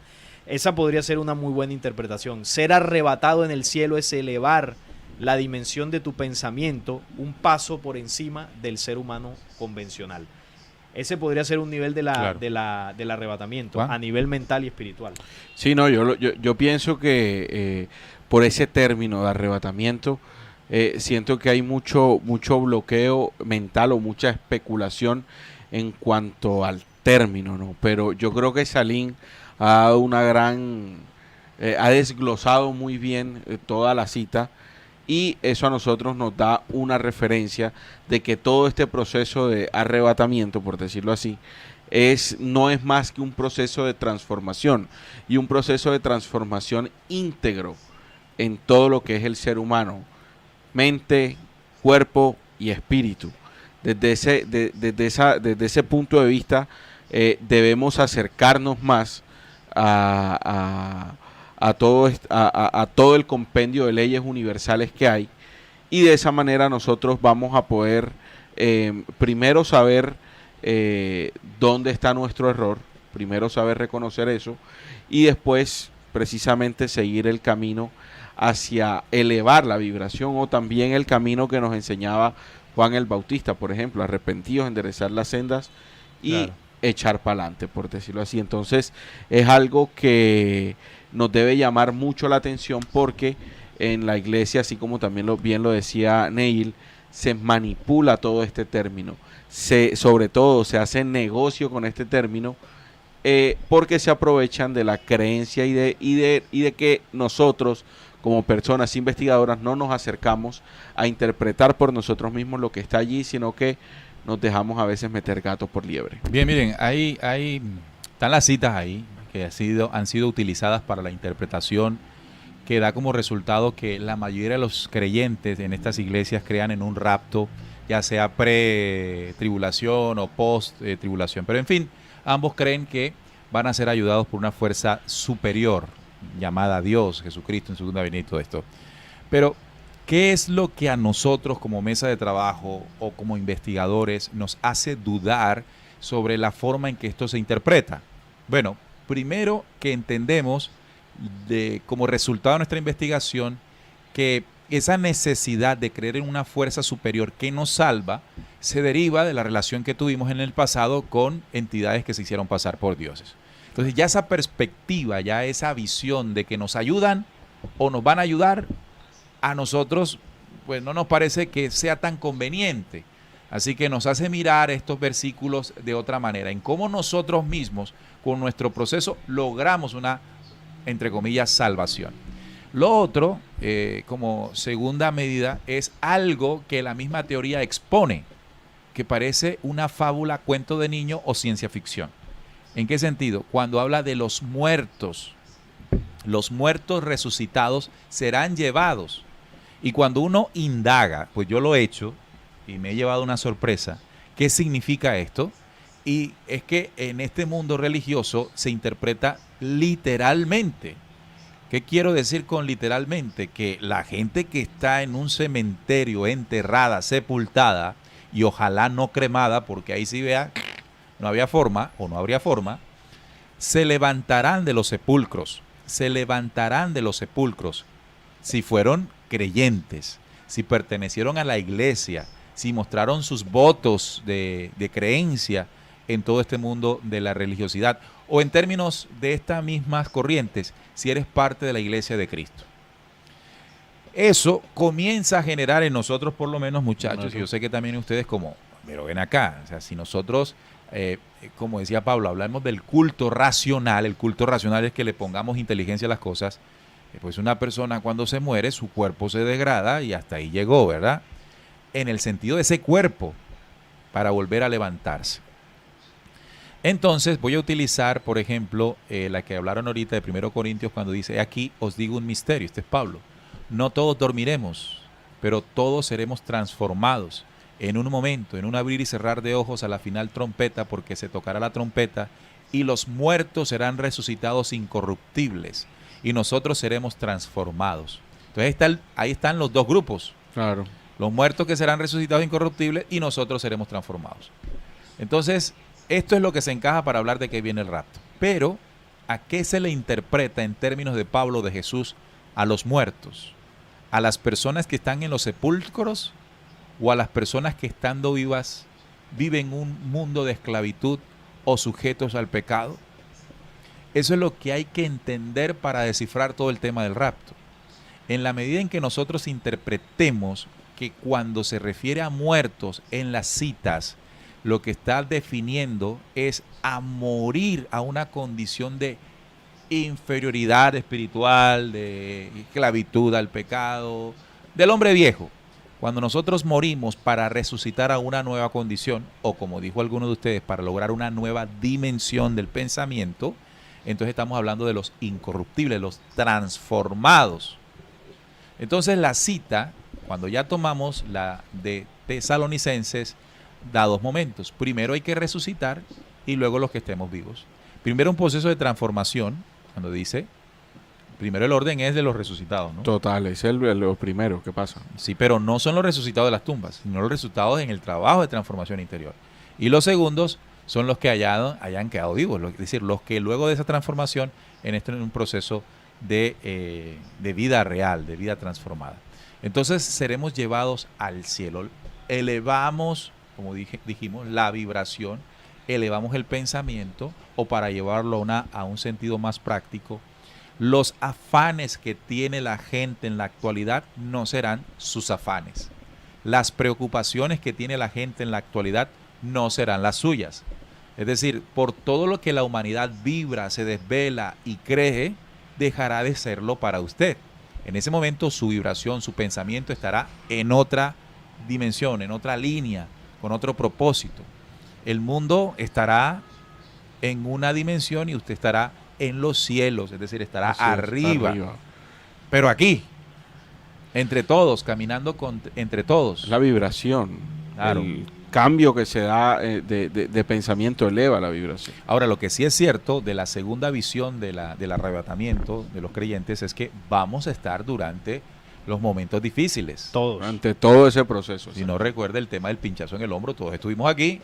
Esa podría ser una muy buena interpretación. Ser arrebatado en el cielo es elevar la dimensión de tu pensamiento un paso por encima del ser humano convencional. Ese podría ser un nivel del arrebatamiento, ¿Juan? A nivel mental y espiritual. Sí, no, yo pienso que por ese término de arrebatamiento, siento que hay mucho bloqueo mental o mucha especulación en cuanto al término, ¿no? Pero yo creo que Salim ha dado ha desglosado muy bien toda la cita, y eso a nosotros nos da una referencia de que todo este proceso de arrebatamiento, por decirlo así, no es más que un proceso de transformación, y un proceso de transformación íntegro en todo lo que es el ser humano, mente, cuerpo y espíritu. Desde ese punto de vista debemos acercarnos más a todo el compendio de leyes universales que hay, y de esa manera nosotros vamos a poder primero saber dónde está nuestro error, primero saber reconocer eso y después precisamente seguir el camino hacia elevar la vibración, o también el camino que nos enseñaba Juan el Bautista, por ejemplo, arrepentidos, enderezar las sendas y Claro. echar para adelante, por decirlo así. Entonces es algo que nos debe llamar mucho la atención, porque en la iglesia, así como también bien lo decía Neil, se manipula todo este término, sobre todo se hace negocio con este término, porque se aprovechan de la creencia y de que nosotros como personas investigadoras no nos acercamos a interpretar por nosotros mismos lo que está allí, sino que nos dejamos a veces meter gato por liebre. Bien, miren, están las citas ahí que han sido utilizadas para la interpretación, que da como resultado que la mayoría de los creyentes en estas iglesias crean en un rapto, ya sea pre-tribulación o post-tribulación. Pero en fin, ambos creen que van a ser ayudados por una fuerza superior llamada Dios, Jesucristo en su segunda venida y todo esto. Pero, ¿qué es lo que a nosotros como mesa de trabajo o como investigadores nos hace dudar sobre la forma en que esto se interpreta? Bueno, primero que entendemos como resultado de nuestra investigación que esa necesidad de creer en una fuerza superior que nos salva se deriva de la relación que tuvimos en el pasado con entidades que se hicieron pasar por dioses. Entonces ya esa perspectiva, ya esa visión de que nos ayudan o nos van a ayudar, a nosotros pues no nos parece que sea tan conveniente. Así que nos hace mirar estos versículos de otra manera, en cómo nosotros mismos con nuestro proceso logramos una, entre comillas, salvación. Lo otro, como segunda medida, es algo que la misma teoría expone, que parece una fábula, cuento de niño o ciencia ficción. ¿En qué sentido? Cuando habla de los muertos resucitados serán llevados. Y cuando uno indaga, pues yo lo he hecho y me he llevado una sorpresa, ¿qué significa esto? Y es que en este mundo religioso se interpreta literalmente. ¿Qué quiero decir con literalmente? Que la gente que está en un cementerio enterrada, sepultada y ojalá no cremada, porque ahí sí vea, no había forma o no habría forma, se levantarán de los sepulcros, si fueron creyentes, si pertenecieron a la iglesia, si mostraron sus votos de creencia en todo este mundo de la religiosidad, o en términos de estas mismas corrientes, si eres parte de la iglesia de Cristo. Eso comienza a generar en nosotros, por lo menos, muchachos, y yo sé que también ustedes como, pero ven acá, o sea, si nosotros, como decía Pablo, hablamos del culto racional, el culto racional es que le pongamos inteligencia a las cosas, pues una persona cuando se muere, su cuerpo se degrada y hasta ahí llegó, ¿verdad? En el sentido de ese cuerpo, para volver a levantarse. Entonces voy a utilizar, por ejemplo, la que hablaron ahorita de 1 Corintios cuando dice, aquí os digo un misterio, este es Pablo, no todos dormiremos, pero todos seremos transformados en un momento, en un abrir y cerrar de ojos a la final trompeta, porque se tocará la trompeta y los muertos serán resucitados incorruptibles y nosotros seremos transformados. Entonces ahí están los dos grupos. Claro. Los muertos que serán resucitados incorruptibles y nosotros seremos transformados. Entonces, esto es lo que se encaja para hablar de que viene el rapto. Pero, ¿a qué se le interpreta en términos de Pablo, de Jesús, a los muertos? ¿A las personas que están en los sepulcros o a las personas que estando vivas viven un mundo de esclavitud o sujetos al pecado? Eso es lo que hay que entender para descifrar todo el tema del rapto. En la medida en que nosotros interpretemos que cuando se refiere a muertos en las citas, lo que está definiendo es a morir a una condición de inferioridad espiritual, de esclavitud al pecado, del hombre viejo. Cuando nosotros morimos para resucitar a una nueva condición, o como dijo alguno de ustedes, para lograr una nueva dimensión del pensamiento, entonces estamos hablando de los incorruptibles, los transformados. Entonces la cita, cuando ya tomamos la de Tesalonicenses, da dos momentos. Primero hay que resucitar y luego los que estemos vivos. Primero un proceso de transformación, cuando dice, primero el orden es de los resucitados, ¿no? Total, es lo primero que pasa. Sí, pero no son los resucitados de las tumbas, sino los resultados en el trabajo de transformación interior. Y los segundos son los que hayan quedado vivos, es decir, los que luego de esa transformación en un proceso de vida real, de vida transformada. Entonces seremos llevados al cielo. Elevamos, como dijimos, la vibración, elevamos el pensamiento, o para llevarlo a un sentido más práctico, los afanes que tiene la gente en la actualidad no serán sus afanes. Las preocupaciones que tiene la gente en la actualidad no serán las suyas. Es decir, por todo lo que la humanidad vibra, se desvela y cree, dejará de serlo para usted. En ese momento su vibración, su pensamiento estará en otra dimensión, en otra línea, con otro propósito. El mundo estará en una dimensión y usted estará en los cielos, es decir, estará arriba. Pero aquí, entre todos, caminando entre todos. La vibración, claro. El cambio que se da de pensamiento eleva la vibración. Ahora, lo que sí es cierto de la segunda visión del arrebatamiento de los creyentes es que vamos a estar durante los momentos difíciles. Todos. Durante todo ese proceso. Si no recuerda el tema del pinchazo en el hombro, todos estuvimos aquí,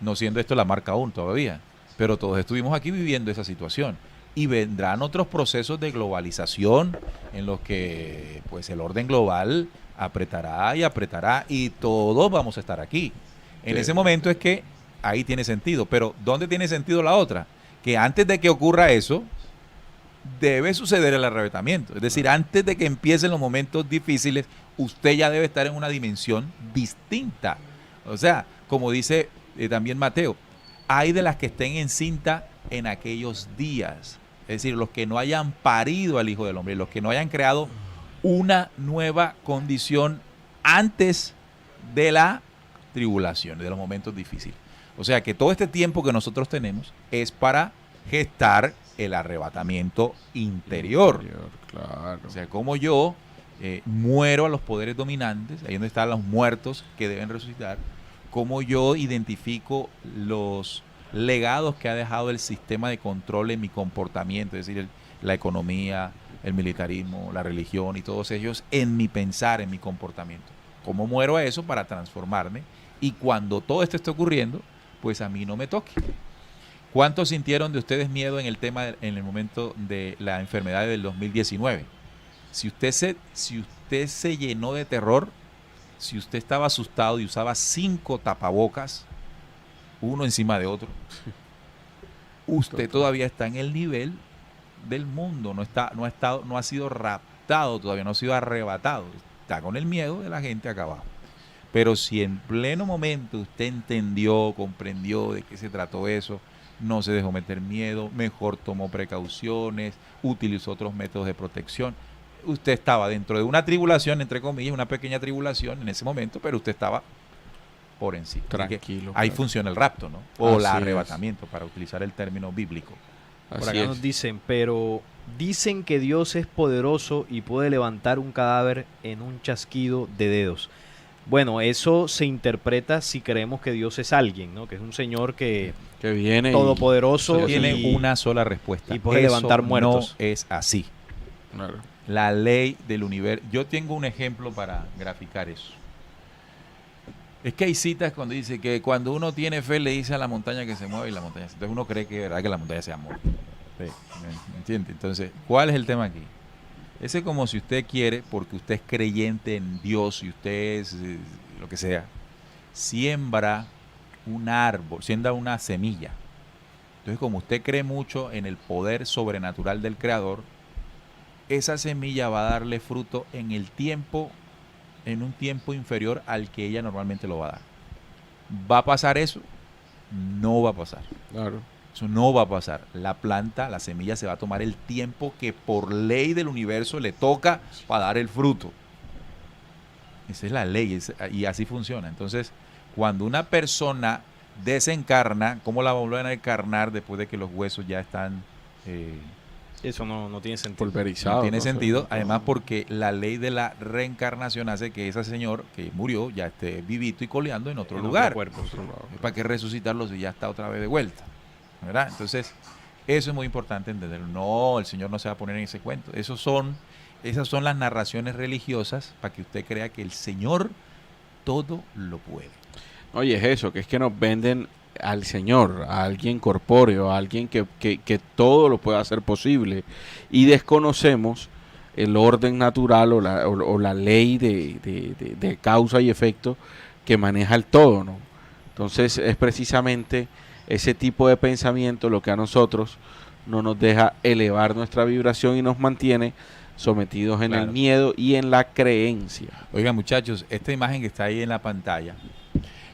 no siendo esto la marca aún todavía, pero todos estuvimos aquí viviendo esa situación. Y vendrán otros procesos de globalización en los que pues el orden global apretará y todos vamos a estar aquí. En ese momento es que ahí tiene sentido, pero ¿dónde tiene sentido la otra? Que antes de que ocurra eso, debe suceder el arrebatamiento. Es decir, antes de que empiecen los momentos difíciles, usted ya debe estar en una dimensión distinta. O sea, como dice también Mateo, hay de las que estén encinta en aquellos días. Es decir, los que no hayan parido al Hijo del Hombre, los que no hayan creado una nueva condición antes de la tribulación, de los momentos difíciles. O sea que todo este tiempo que nosotros tenemos es para gestar el arrebatamiento interior. Claro. O sea, como yo muero a los poderes dominantes, ahí donde están los muertos que deben resucitar, como yo identifico los legados que ha dejado el sistema de control en mi comportamiento, es decir, la economía, el militarismo, la religión y todos ellos en mi pensar, en mi comportamiento. ¿Cómo muero a eso para transformarme? Y cuando todo esto esté ocurriendo, pues a mí no me toque. ¿Cuántos sintieron de ustedes miedo en el momento de la enfermedad del 2019? Si usted se llenó de terror, si usted estaba asustado y usaba 5 tapabocas, uno encima de otro, usted todavía está en el nivel del mundo, no ha sido raptado todavía, no ha sido arrebatado, está con el miedo de la gente acá abajo. Pero si en pleno momento usted entendió, comprendió de qué se trató eso, no se dejó meter miedo, mejor tomó precauciones, utilizó otros métodos de protección, usted estaba dentro de una tribulación, entre comillas, una pequeña tribulación en ese momento, pero usted estaba por encima. Tranquilo. Ahí funciona el rapto, ¿no? O el Así arrebatamiento, para utilizar el término bíblico. Por acá nos dicen, pero dicen que Dios es poderoso y puede levantar un cadáver en un chasquido de dedos. Bueno, eso se interpreta si creemos que Dios es alguien, ¿no? Que es un señor que viene todopoderoso tiene una sola respuesta. Y puede levantar muertos. No es así. Claro. La ley del universo. Yo tengo un ejemplo para graficar eso. Es que hay citas cuando dice que cuando uno tiene fe le dice a la montaña que se mueve y la montaña se... Entonces uno cree que es verdad que la montaña se mueve. ¿Me entiende? Entonces, ¿cuál es el tema aquí? Ese es como si usted quiere, porque usted es creyente en Dios y usted es lo que sea, siembra un árbol, siembra una semilla. Entonces, como usted cree mucho en el poder sobrenatural del Creador, esa semilla va a darle fruto en un tiempo inferior al que ella normalmente lo va a dar. ¿Va a pasar eso? No va a pasar. Claro. Eso no va a pasar. La planta, la semilla se va a tomar el tiempo que por ley del universo le toca para dar el fruto. Esa es la ley y así funciona. Entonces, cuando una persona desencarna, ¿cómo la vuelven a encarnar después de que los huesos ya están... Eso no tiene sentido. Pulverizado. No tiene sentido, además porque la ley de la reencarnación hace que ese señor que murió ya esté vivito y coleando en otro lugar. ¿Para qué resucitarlo si ya está otra vez de vuelta? ¿Verdad? Entonces, eso es muy importante entenderlo. No, el Señor no se va a poner en ese cuento. Esas son las narraciones religiosas para que usted crea que el Señor todo lo puede. Oye, es eso, que es que nos venden al Señor, a alguien corpóreo, a alguien que todo lo puede hacer posible, y desconocemos el orden natural o la ley de causa y efecto que maneja el todo, ¿no? Entonces es precisamente ese tipo de pensamiento lo que a nosotros no nos deja elevar nuestra vibración y nos mantiene sometidos en el miedo y en la creencia. Oigan, muchachos, esta imagen que está ahí en la pantalla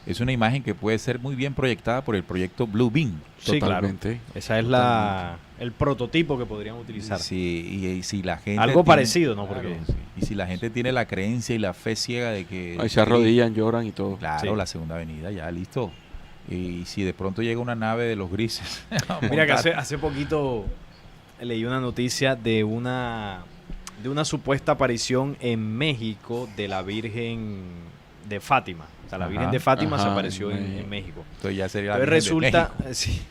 es una imagen que puede ser muy bien proyectada por el proyecto Blue Beam. Sí, Totalmente. claro. Esa es el prototipo que podrían utilizar. Sí, y si la gente algo parecido, ¿no? Claro, Porque sí. Y si la gente tiene la creencia y la fe ciega de que... Ahí se arrodillan, lloran y todo. Claro, la segunda avenida, ya listo. Y si de pronto llega una nave de los grises... Mira que hace poquito leí una noticia de una supuesta aparición en México de la Virgen de Fátima. O sea, la Virgen de Fátima se apareció en México. Entonces ya sería la Entonces Virgen de México. sí,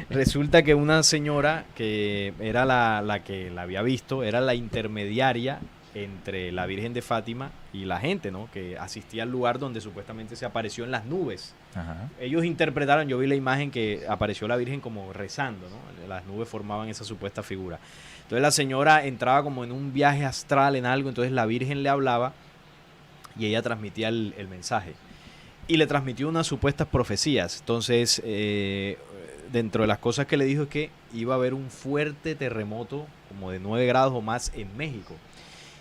resulta que una señora que era la que la había visto, era la intermediaria entre la Virgen de Fátima y la gente, ¿no? Que asistía al lugar donde supuestamente se apareció en las nubes. Ajá. Ellos interpretaron, yo vi la imagen que apareció la Virgen como rezando, ¿no? Las nubes formaban esa supuesta figura. Entonces la señora entraba como en un viaje astral en algo, entonces la Virgen le hablaba y ella transmitía el mensaje. Y le transmitió unas supuestas profecías. Entonces, dentro de las cosas que le dijo es que iba a haber un fuerte terremoto, como de 9 grados o más, en México.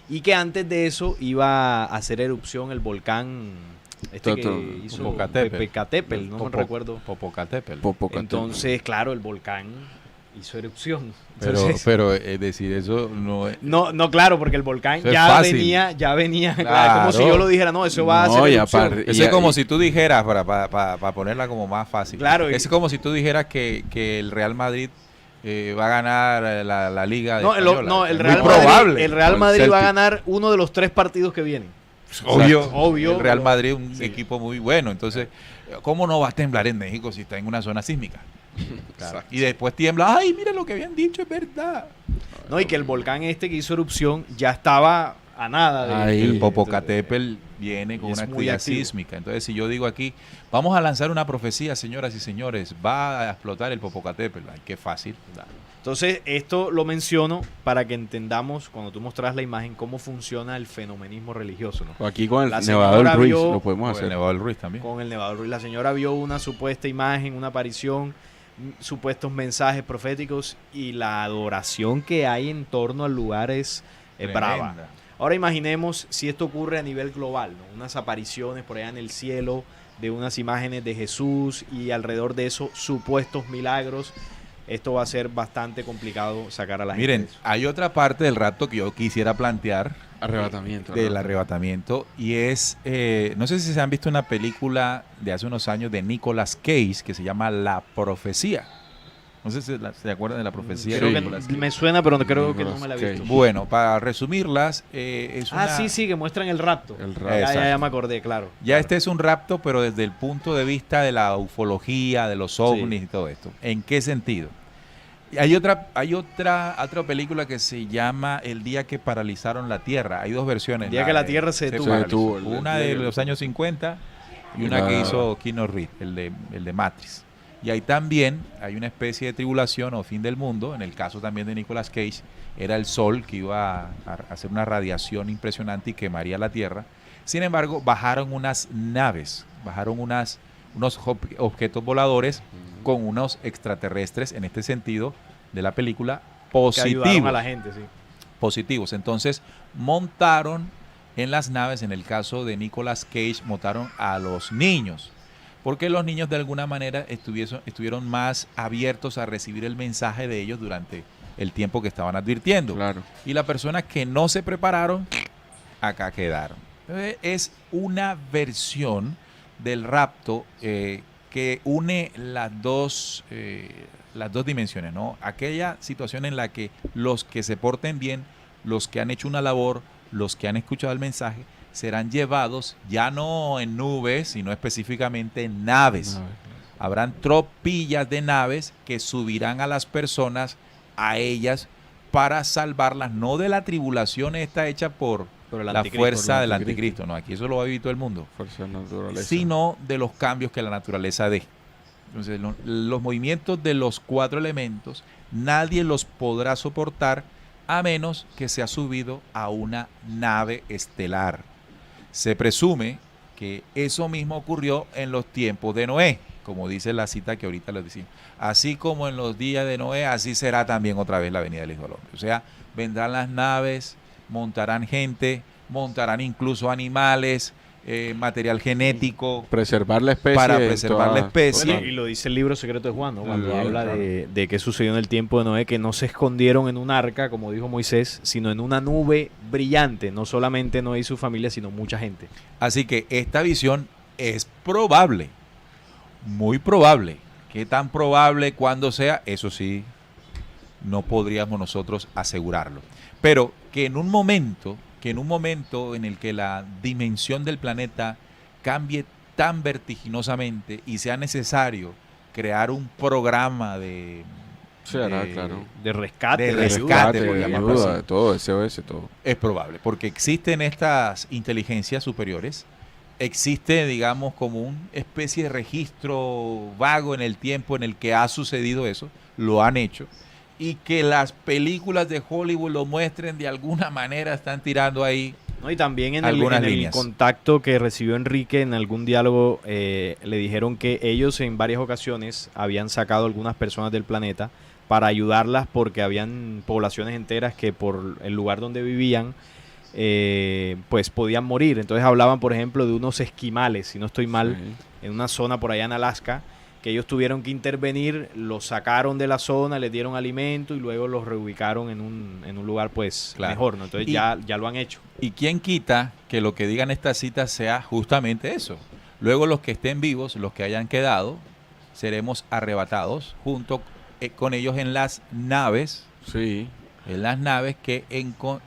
Y que antes de eso iba a hacer erupción el volcán que hizo Popocatépetl, no me recuerdo. Popocatépetl. Entonces, claro, el volcán hizo erupción. Entonces, pero es decir, eso no es... No, claro, porque el volcán eso ya es venía, claro. claro, como si yo lo dijera, no, eso va a hacer erupción. Eso es como si tú dijeras, para ponerla como más fácil, claro, es como si tú dijeras que el Real Madrid va a ganar la Liga de el Real Madrid va a ganar uno de los 3 partidos que vienen. Obvio. El Real Madrid un equipo muy bueno, entonces, ¿cómo no va a temblar en México si está en una zona sísmica? Claro. Y después tiembla, ay, mira lo que habían dicho, es verdad. No, y que el volcán que hizo erupción ya estaba a nada de... El Popocatépetl viene con una actividad sísmica. Entonces, si yo digo aquí, vamos a lanzar una profecía, señoras y señores, va a explotar el Popocatépetl. Ay, qué fácil. Entonces, esto lo menciono para que entendamos, cuando tú mostras la imagen, cómo funciona el fenomenismo religioso, ¿no? Aquí con el Nevado del Ruiz lo podemos hacer. Con el Nevado del Ruiz también. Con el Nevado del Ruiz. La señora vio una supuesta imagen, una aparición, supuestos mensajes proféticos, y la adoración que hay en torno al lugar es brava. Ahora imaginemos si esto ocurre a nivel global, ¿no? Unas apariciones por allá en el cielo de unas imágenes de Jesús y alrededor de eso supuestos milagros. Esto va a ser bastante complicado sacar a la gente. Miren, hay otra parte del rapto que yo quisiera plantear. Del arrebatamiento. Y es, no sé si se han visto una película de hace unos años de Nicolas Cage que se llama La Profecía. No sé si se acuerdan de La Profecía. Creo que me suena, pero creo que no me la he visto. Bueno, para resumirlas, es una... sí, que muestran el rapto. Ya me acordé, claro. Este es un rapto, pero desde el punto de vista de la ufología, de los ovnis y todo esto. ¿En qué sentido? Hay otra película que se llama El día que paralizaron la Tierra. Hay 2 versiones. El día que la Tierra se detuvo. Una de los años 50 y una que hizo Keanu Reeves, el de Matrix. Y ahí también hay una especie de tribulación o fin del mundo. En el caso también de Nicolas Cage, era el sol que iba a hacer una radiación impresionante y quemaría la Tierra. Sin embargo, bajaron unas naves, unos objetos voladores con unos extraterrestres, en este sentido de la película, positivos. Que ayudaron a la gente, sí. Positivos. Entonces, montaron en las naves, en el caso de Nicolas Cage, montaron a los niños. Porque los niños de alguna manera estuvieron más abiertos a recibir el mensaje de ellos durante el tiempo que estaban advirtiendo. Claro. Y las personas que no se prepararon, acá quedaron. Entonces, es una versión del rapto que une las dos dimensiones, ¿no? Aquella situación en la que los que se porten bien, los que han hecho una labor, los que han escuchado el mensaje, serán llevados ya no en nubes, sino específicamente en naves. Habrán tropillas de naves que subirán a las personas, a ellas, para salvarlas, no de la tribulación esta hecha por Por el la anticristo, fuerza por el del anticristo. anticristo, no, aquí eso lo va a vivir todo el mundo, Fuerza de naturaleza. sino de los cambios que la naturaleza dé. Entonces, los movimientos de los 4 elementos, nadie los podrá soportar a menos que sea subido a una nave estelar. Se presume que eso mismo ocurrió en los tiempos de Noé, como dice la cita que ahorita les decimos. Así como en los días de Noé, así será también otra vez la venida del Hijo del Hombre. O sea, vendrán las naves, montarán gente, montarán incluso animales, material genético, Preservar la especie. para en preservar la toda- especie. Bueno, y lo dice el libro secreto de Juan, ¿no? Cuando Sí, habla claro. de qué sucedió en el tiempo de Noé, que no se escondieron en un arca, como dijo Moisés, sino en una nube brillante. No solamente Noé y su familia, sino mucha gente. Así que esta visión es probable, muy probable. ¿Qué tan probable cuando sea? Eso sí, no podríamos nosotros asegurarlo. Pero que en un momento en el que la dimensión del planeta cambie tan vertiginosamente y sea necesario crear un programa de Se hará, de- claro. De rescate, De de ayuda. rescate, de por llamarlo ayuda, así. de todo, SOS, todo. Es probable, porque existen estas inteligencias superiores, existe, digamos, como una especie de registro vago en el tiempo en el que ha sucedido eso, lo han hecho, y que las películas de Hollywood lo muestren de alguna manera, están tirando ahí. ¿No? Y también en el Algunas en el líneas. contacto que recibió Enrique en algún diálogo, le dijeron que ellos en varias ocasiones habían sacado algunas personas del planeta para ayudarlas porque habían poblaciones enteras que por el lugar donde vivían pues podían morir. Entonces hablaban, por ejemplo, de unos esquimales, si no estoy mal, Sí. en una zona por allá en Alaska, que ellos tuvieron que intervenir, los sacaron de la zona, les dieron alimento y luego los reubicaron en un lugar pues Claro. mejor, ¿no? Entonces Y- ya lo han hecho. ¿Y quién quita que lo que digan estas citas sea justamente eso? Luego los que estén vivos, los que hayan quedado, seremos arrebatados junto con ellos en las naves, Sí. que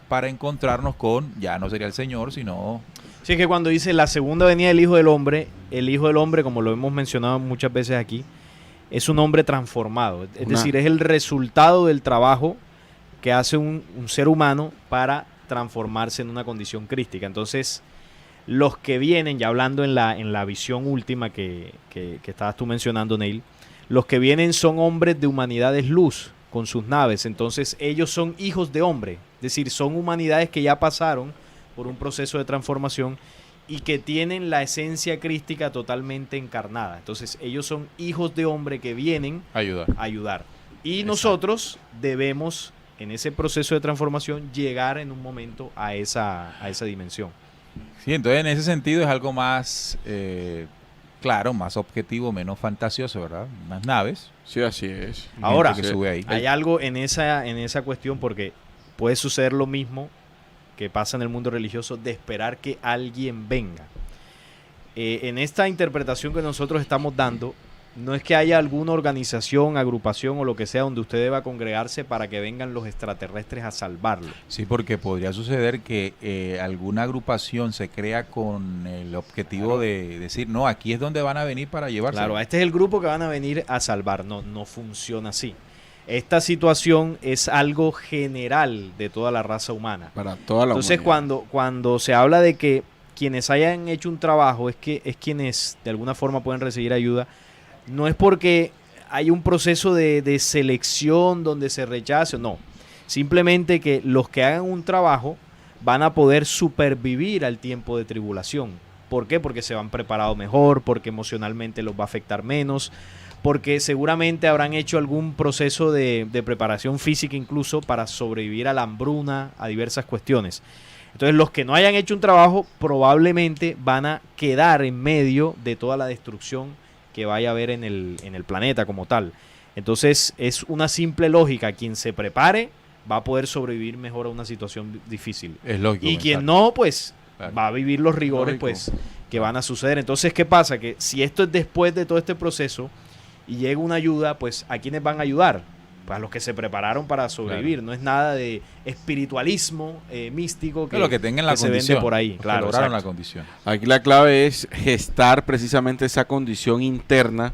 para encontrarnos con, ya no sería el Señor, sino Sí, es que cuando dice la segunda venida del Hijo del Hombre, el Hijo del Hombre, como lo hemos mencionado muchas veces aquí, es un hombre transformado. Es Una- decir, es el resultado del trabajo que hace un ser humano para transformarse en una condición crística. Entonces, los que vienen, ya hablando en la visión última que estabas tú mencionando, Neil, los que vienen son hombres de humanidades luz con sus naves. Entonces, ellos son hijos de hombre. Es decir, son humanidades que ya pasaron por un proceso de transformación y que tienen la esencia crística totalmente encarnada. Entonces, ellos son hijos de hombre que vienen ayudar. a ayudar. Y Exacto. nosotros debemos, en ese proceso de transformación, llegar en un momento a esa dimensión. Sí, entonces en ese sentido es algo más, claro, más objetivo, menos fantasioso, ¿verdad? Unas naves. Sí, así es. Ahora, gente que sube ahí. Hay algo en esa cuestión porque puede suceder lo mismo que pasa en el mundo religioso de esperar que alguien venga. En esta interpretación que nosotros estamos dando, no es que haya alguna organización, agrupación o lo que sea donde usted deba congregarse para que vengan los extraterrestres a salvarlo. Sí, porque podría suceder que alguna agrupación se crea con el objetivo Claro. de decir, no, aquí es donde van a venir para llevarse. Claro, este es el grupo que van a venir a salvar. No, no funciona así. Esta situación es algo general de toda la raza humana. Para toda la Entonces, humanidad. cuando se habla de que quienes hayan hecho un trabajo es quienes de alguna forma pueden recibir ayuda, no es porque hay un proceso de selección donde se rechace, no. Simplemente que los que hagan un trabajo van a poder supervivir al tiempo de tribulación. ¿Por qué? Porque se van preparados mejor, porque emocionalmente los va a afectar menos, porque seguramente habrán hecho algún proceso de preparación física incluso para sobrevivir a la hambruna, a diversas cuestiones. Entonces los que no hayan hecho un trabajo probablemente van a quedar en medio de toda la destrucción que vaya a haber en el planeta como tal. Entonces es una simple lógica, quien se prepare va a poder sobrevivir mejor a una situación difícil. Es lógico. Y quien exacto. no, pues Claro. va a vivir los rigores Lógico. pues que van a suceder. Entonces, ¿qué pasa? Que si esto es después de todo este proceso y llega una ayuda, pues ¿a quiénes van a ayudar? Pues a los que se prepararon para sobrevivir. No es nada de espiritualismo místico Que lo que tengan la que se vende condición. por ahí. los que Claro, lograron exacto. la condición. Aquí la clave es gestar precisamente esa condición interna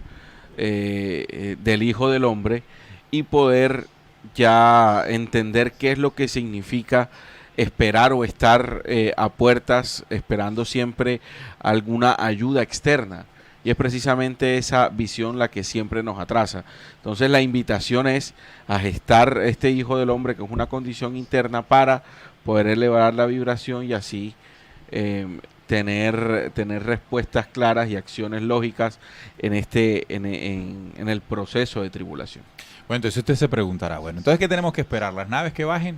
del Hijo del Hombre y poder ya entender qué es lo que significa esperar o estar a puertas esperando siempre alguna ayuda externa. Y es precisamente esa visión la que siempre nos atrasa. Entonces la invitación es a gestar este Hijo del Hombre, que es una condición interna para poder elevar la vibración y así tener respuestas claras y acciones lógicas en el proceso de tribulación. Bueno, entonces usted se preguntará, bueno, entonces ¿qué tenemos que esperar? ¿Las naves que bajen?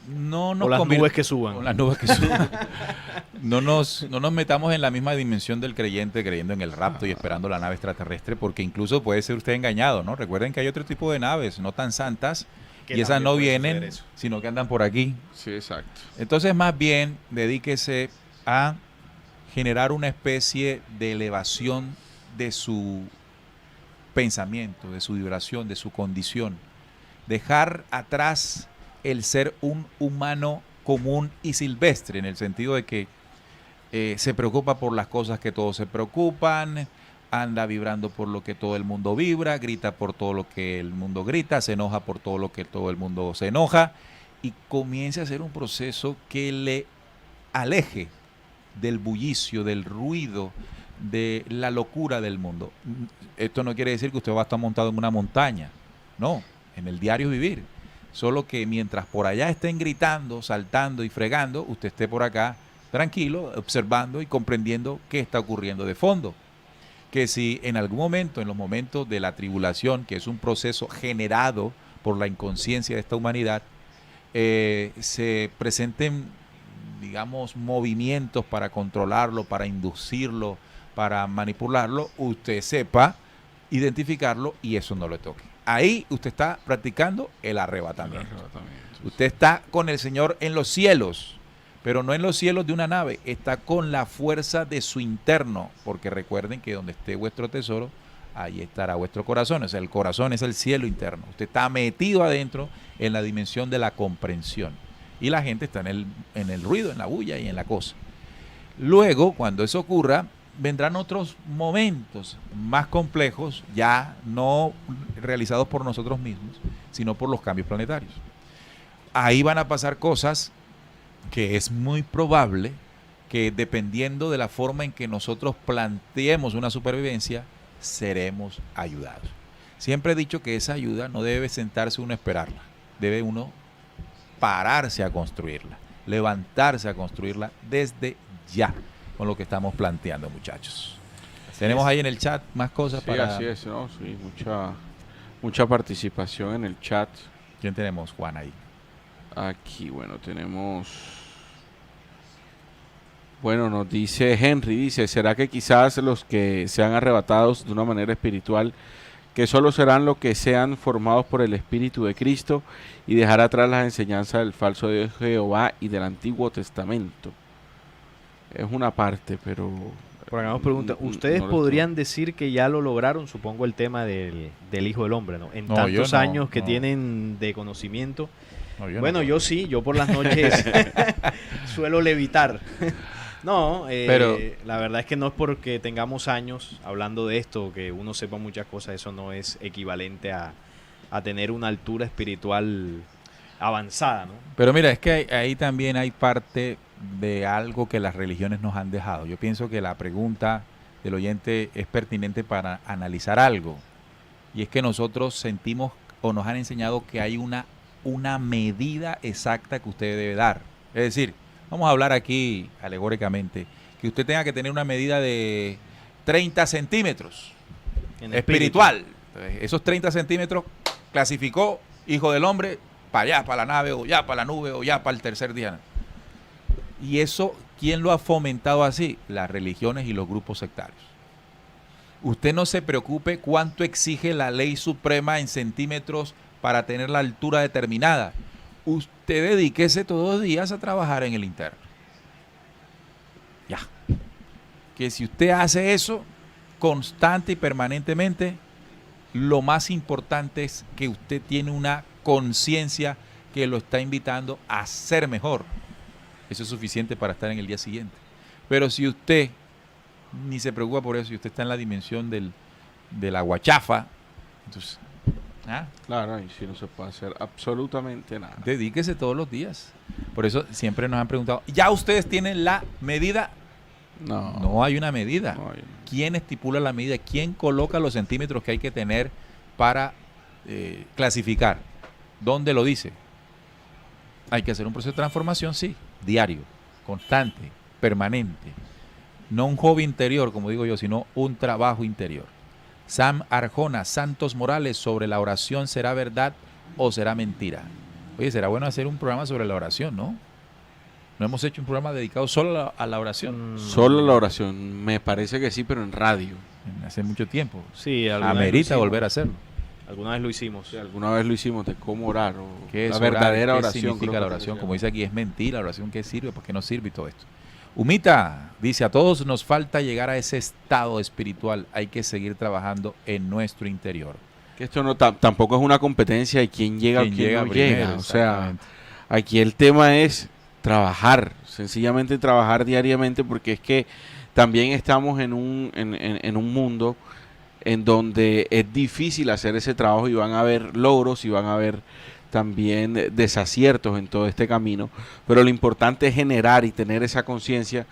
No nos O las convir- nubes que suban. O las nubes que suban. No nos metamos en la misma dimensión del creyente creyendo en el rapto y esperando la nave extraterrestre, porque incluso puede ser usted engañado, ¿no? Recuerden que hay otro tipo de naves no tan santas Que y esas también no puede vienen, suceder eso. sino que andan por aquí. Sí, exacto. Entonces, más bien, dedíquese a generar una especie de elevación de su pensamiento, de su vibración, de su condición. Dejar atrás el ser un humano común y silvestre, en el sentido de que se preocupa por las cosas que todos se preocupan, anda vibrando por lo que todo el mundo vibra, grita por todo lo que el mundo grita, se enoja por todo lo que todo el mundo se enoja, y comience a hacer un proceso que le aleje del bullicio, del ruido, de la locura del mundo. Esto no quiere decir que usted va a estar montado en una montaña, no, en el diario vivir. Solo que mientras por allá estén gritando, saltando y fregando, usted esté por acá tranquilo, observando y comprendiendo qué está ocurriendo de fondo. Que si en algún momento, en los momentos de la tribulación, que es un proceso generado por la inconsciencia de esta humanidad, se presenten, digamos, movimientos para controlarlo, para inducirlo, para manipularlo, usted sepa identificarlo y eso no le toque. Ahí usted está practicando el arrebatamiento. Usted está con el Señor en los cielos, pero no en los cielos de una nave, está con la fuerza de su interno, porque recuerden que donde esté vuestro tesoro, ahí estará vuestro corazón. O sea, el corazón es el cielo interno. Usted está metido adentro en la dimensión de la comprensión. Y la gente está en el ruido, en la bulla y en la cosa. Luego, cuando eso ocurra, vendrán otros momentos más complejos, ya no realizados por nosotros mismos, sino por los cambios planetarios. Ahí van a pasar cosas que es muy probable que, dependiendo de la forma en que nosotros planteemos una supervivencia, seremos ayudados. Siempre he dicho que esa ayuda no debe sentarse uno a esperarla, debe uno pararse a construirla, levantarse a construirla desde ya, con lo que estamos planteando, muchachos. Tenemos ahí en el chat más cosas Sí, para... así es, ¿no? Sí, mucha participación en el chat. ¿Quién tenemos, Juan, ahí? Aquí, bueno, tenemos... Bueno, nos dice Henry, dice, ¿será que quizás los que sean arrebatados de una manera espiritual, que solo serán los que sean formados por el Espíritu de Cristo y dejar atrás las enseñanzas del falso Dios Jehová y del Antiguo Testamento? Es una parte, pero... Por acá nos preguntan, ¿ustedes no podrían decir que ya lo lograron? Supongo el tema del Hijo del Hombre, ¿no? En No, yo tantos no, años que no. tienen de conocimiento. No, yo Bueno, no. yo sí, yo por las noches suelo levitar. No, Pero- la verdad es que no es porque tengamos años hablando de esto, que uno sepa muchas cosas, eso no es equivalente a tener una altura espiritual avanzada, ¿no? Pero mira, es que ahí también hay parte de algo que las religiones nos han dejado. Yo pienso que la pregunta del oyente es pertinente para analizar algo. Y es que nosotros sentimos o nos han enseñado que hay una medida exacta que usted debe dar. Es decir, vamos a hablar aquí alegóricamente, que usted tenga que tener una medida de 30 centímetros En espiritual. Entonces, esos 30 centímetros clasificó Hijo del Hombre para allá, para la nave, o ya para la nube, o ya para el tercer día. Y eso, ¿quién lo ha fomentado así? Las religiones y los grupos sectarios. Usted no se preocupe cuánto exige la ley suprema en centímetros para tener la altura determinada. Usted dedíquese todos los días a trabajar en el interno. Ya. Que si usted hace eso constante y permanentemente, lo más importante es que usted tiene una conciencia que lo está invitando a ser mejor. Eso es suficiente para estar en el día siguiente. Pero si usted ni se preocupa por eso y usted está en la dimensión de la guachafa, entonces ¿Ah? Claro, y si no se puede hacer absolutamente nada. Dedíquese todos los días. Por eso siempre nos han preguntado, ¿ya ustedes tienen la medida? No, No hay una medida. no hay- ¿Quién estipula la medida? ¿Quién coloca los centímetros que hay que tener para clasificar? ¿Dónde lo dice? Hay que hacer un proceso de transformación, sí, diario, constante, permanente. No un hobby interior, como digo yo, sino un trabajo interior. Sam Arjona, Santos Morales, sobre la oración, ¿será verdad o será mentira? Oye, será bueno hacer un programa sobre la oración, ¿no? No hemos hecho un programa dedicado solo a la oración Solo la oración, me parece que sí, pero en radio. hace mucho tiempo. Sí, alguna vez lo Amerita hicimos. volver a hacerlo. Alguna vez lo hicimos. Sí, alguna vez lo hicimos de cómo orar o ¿Qué es la orar? verdadera ¿Qué oración. significa creo la que oración? se Como llama. dice aquí, es mentira, la oración, ¿qué sirve? ¿Por qué no sirve y todo esto? Humita dice, a todos nos falta llegar a ese estado espiritual, hay que seguir trabajando en nuestro interior. Que esto no tampoco es una competencia de quién llega Quien o quién no primero, llega. O sea, exactamente. aquí el tema es trabajar, sencillamente trabajar diariamente, porque es que también estamos en un mundo en donde es difícil hacer ese trabajo y van a haber logros y van a haber también desaciertos en todo este camino, pero lo importante es generar y tener esa conciencia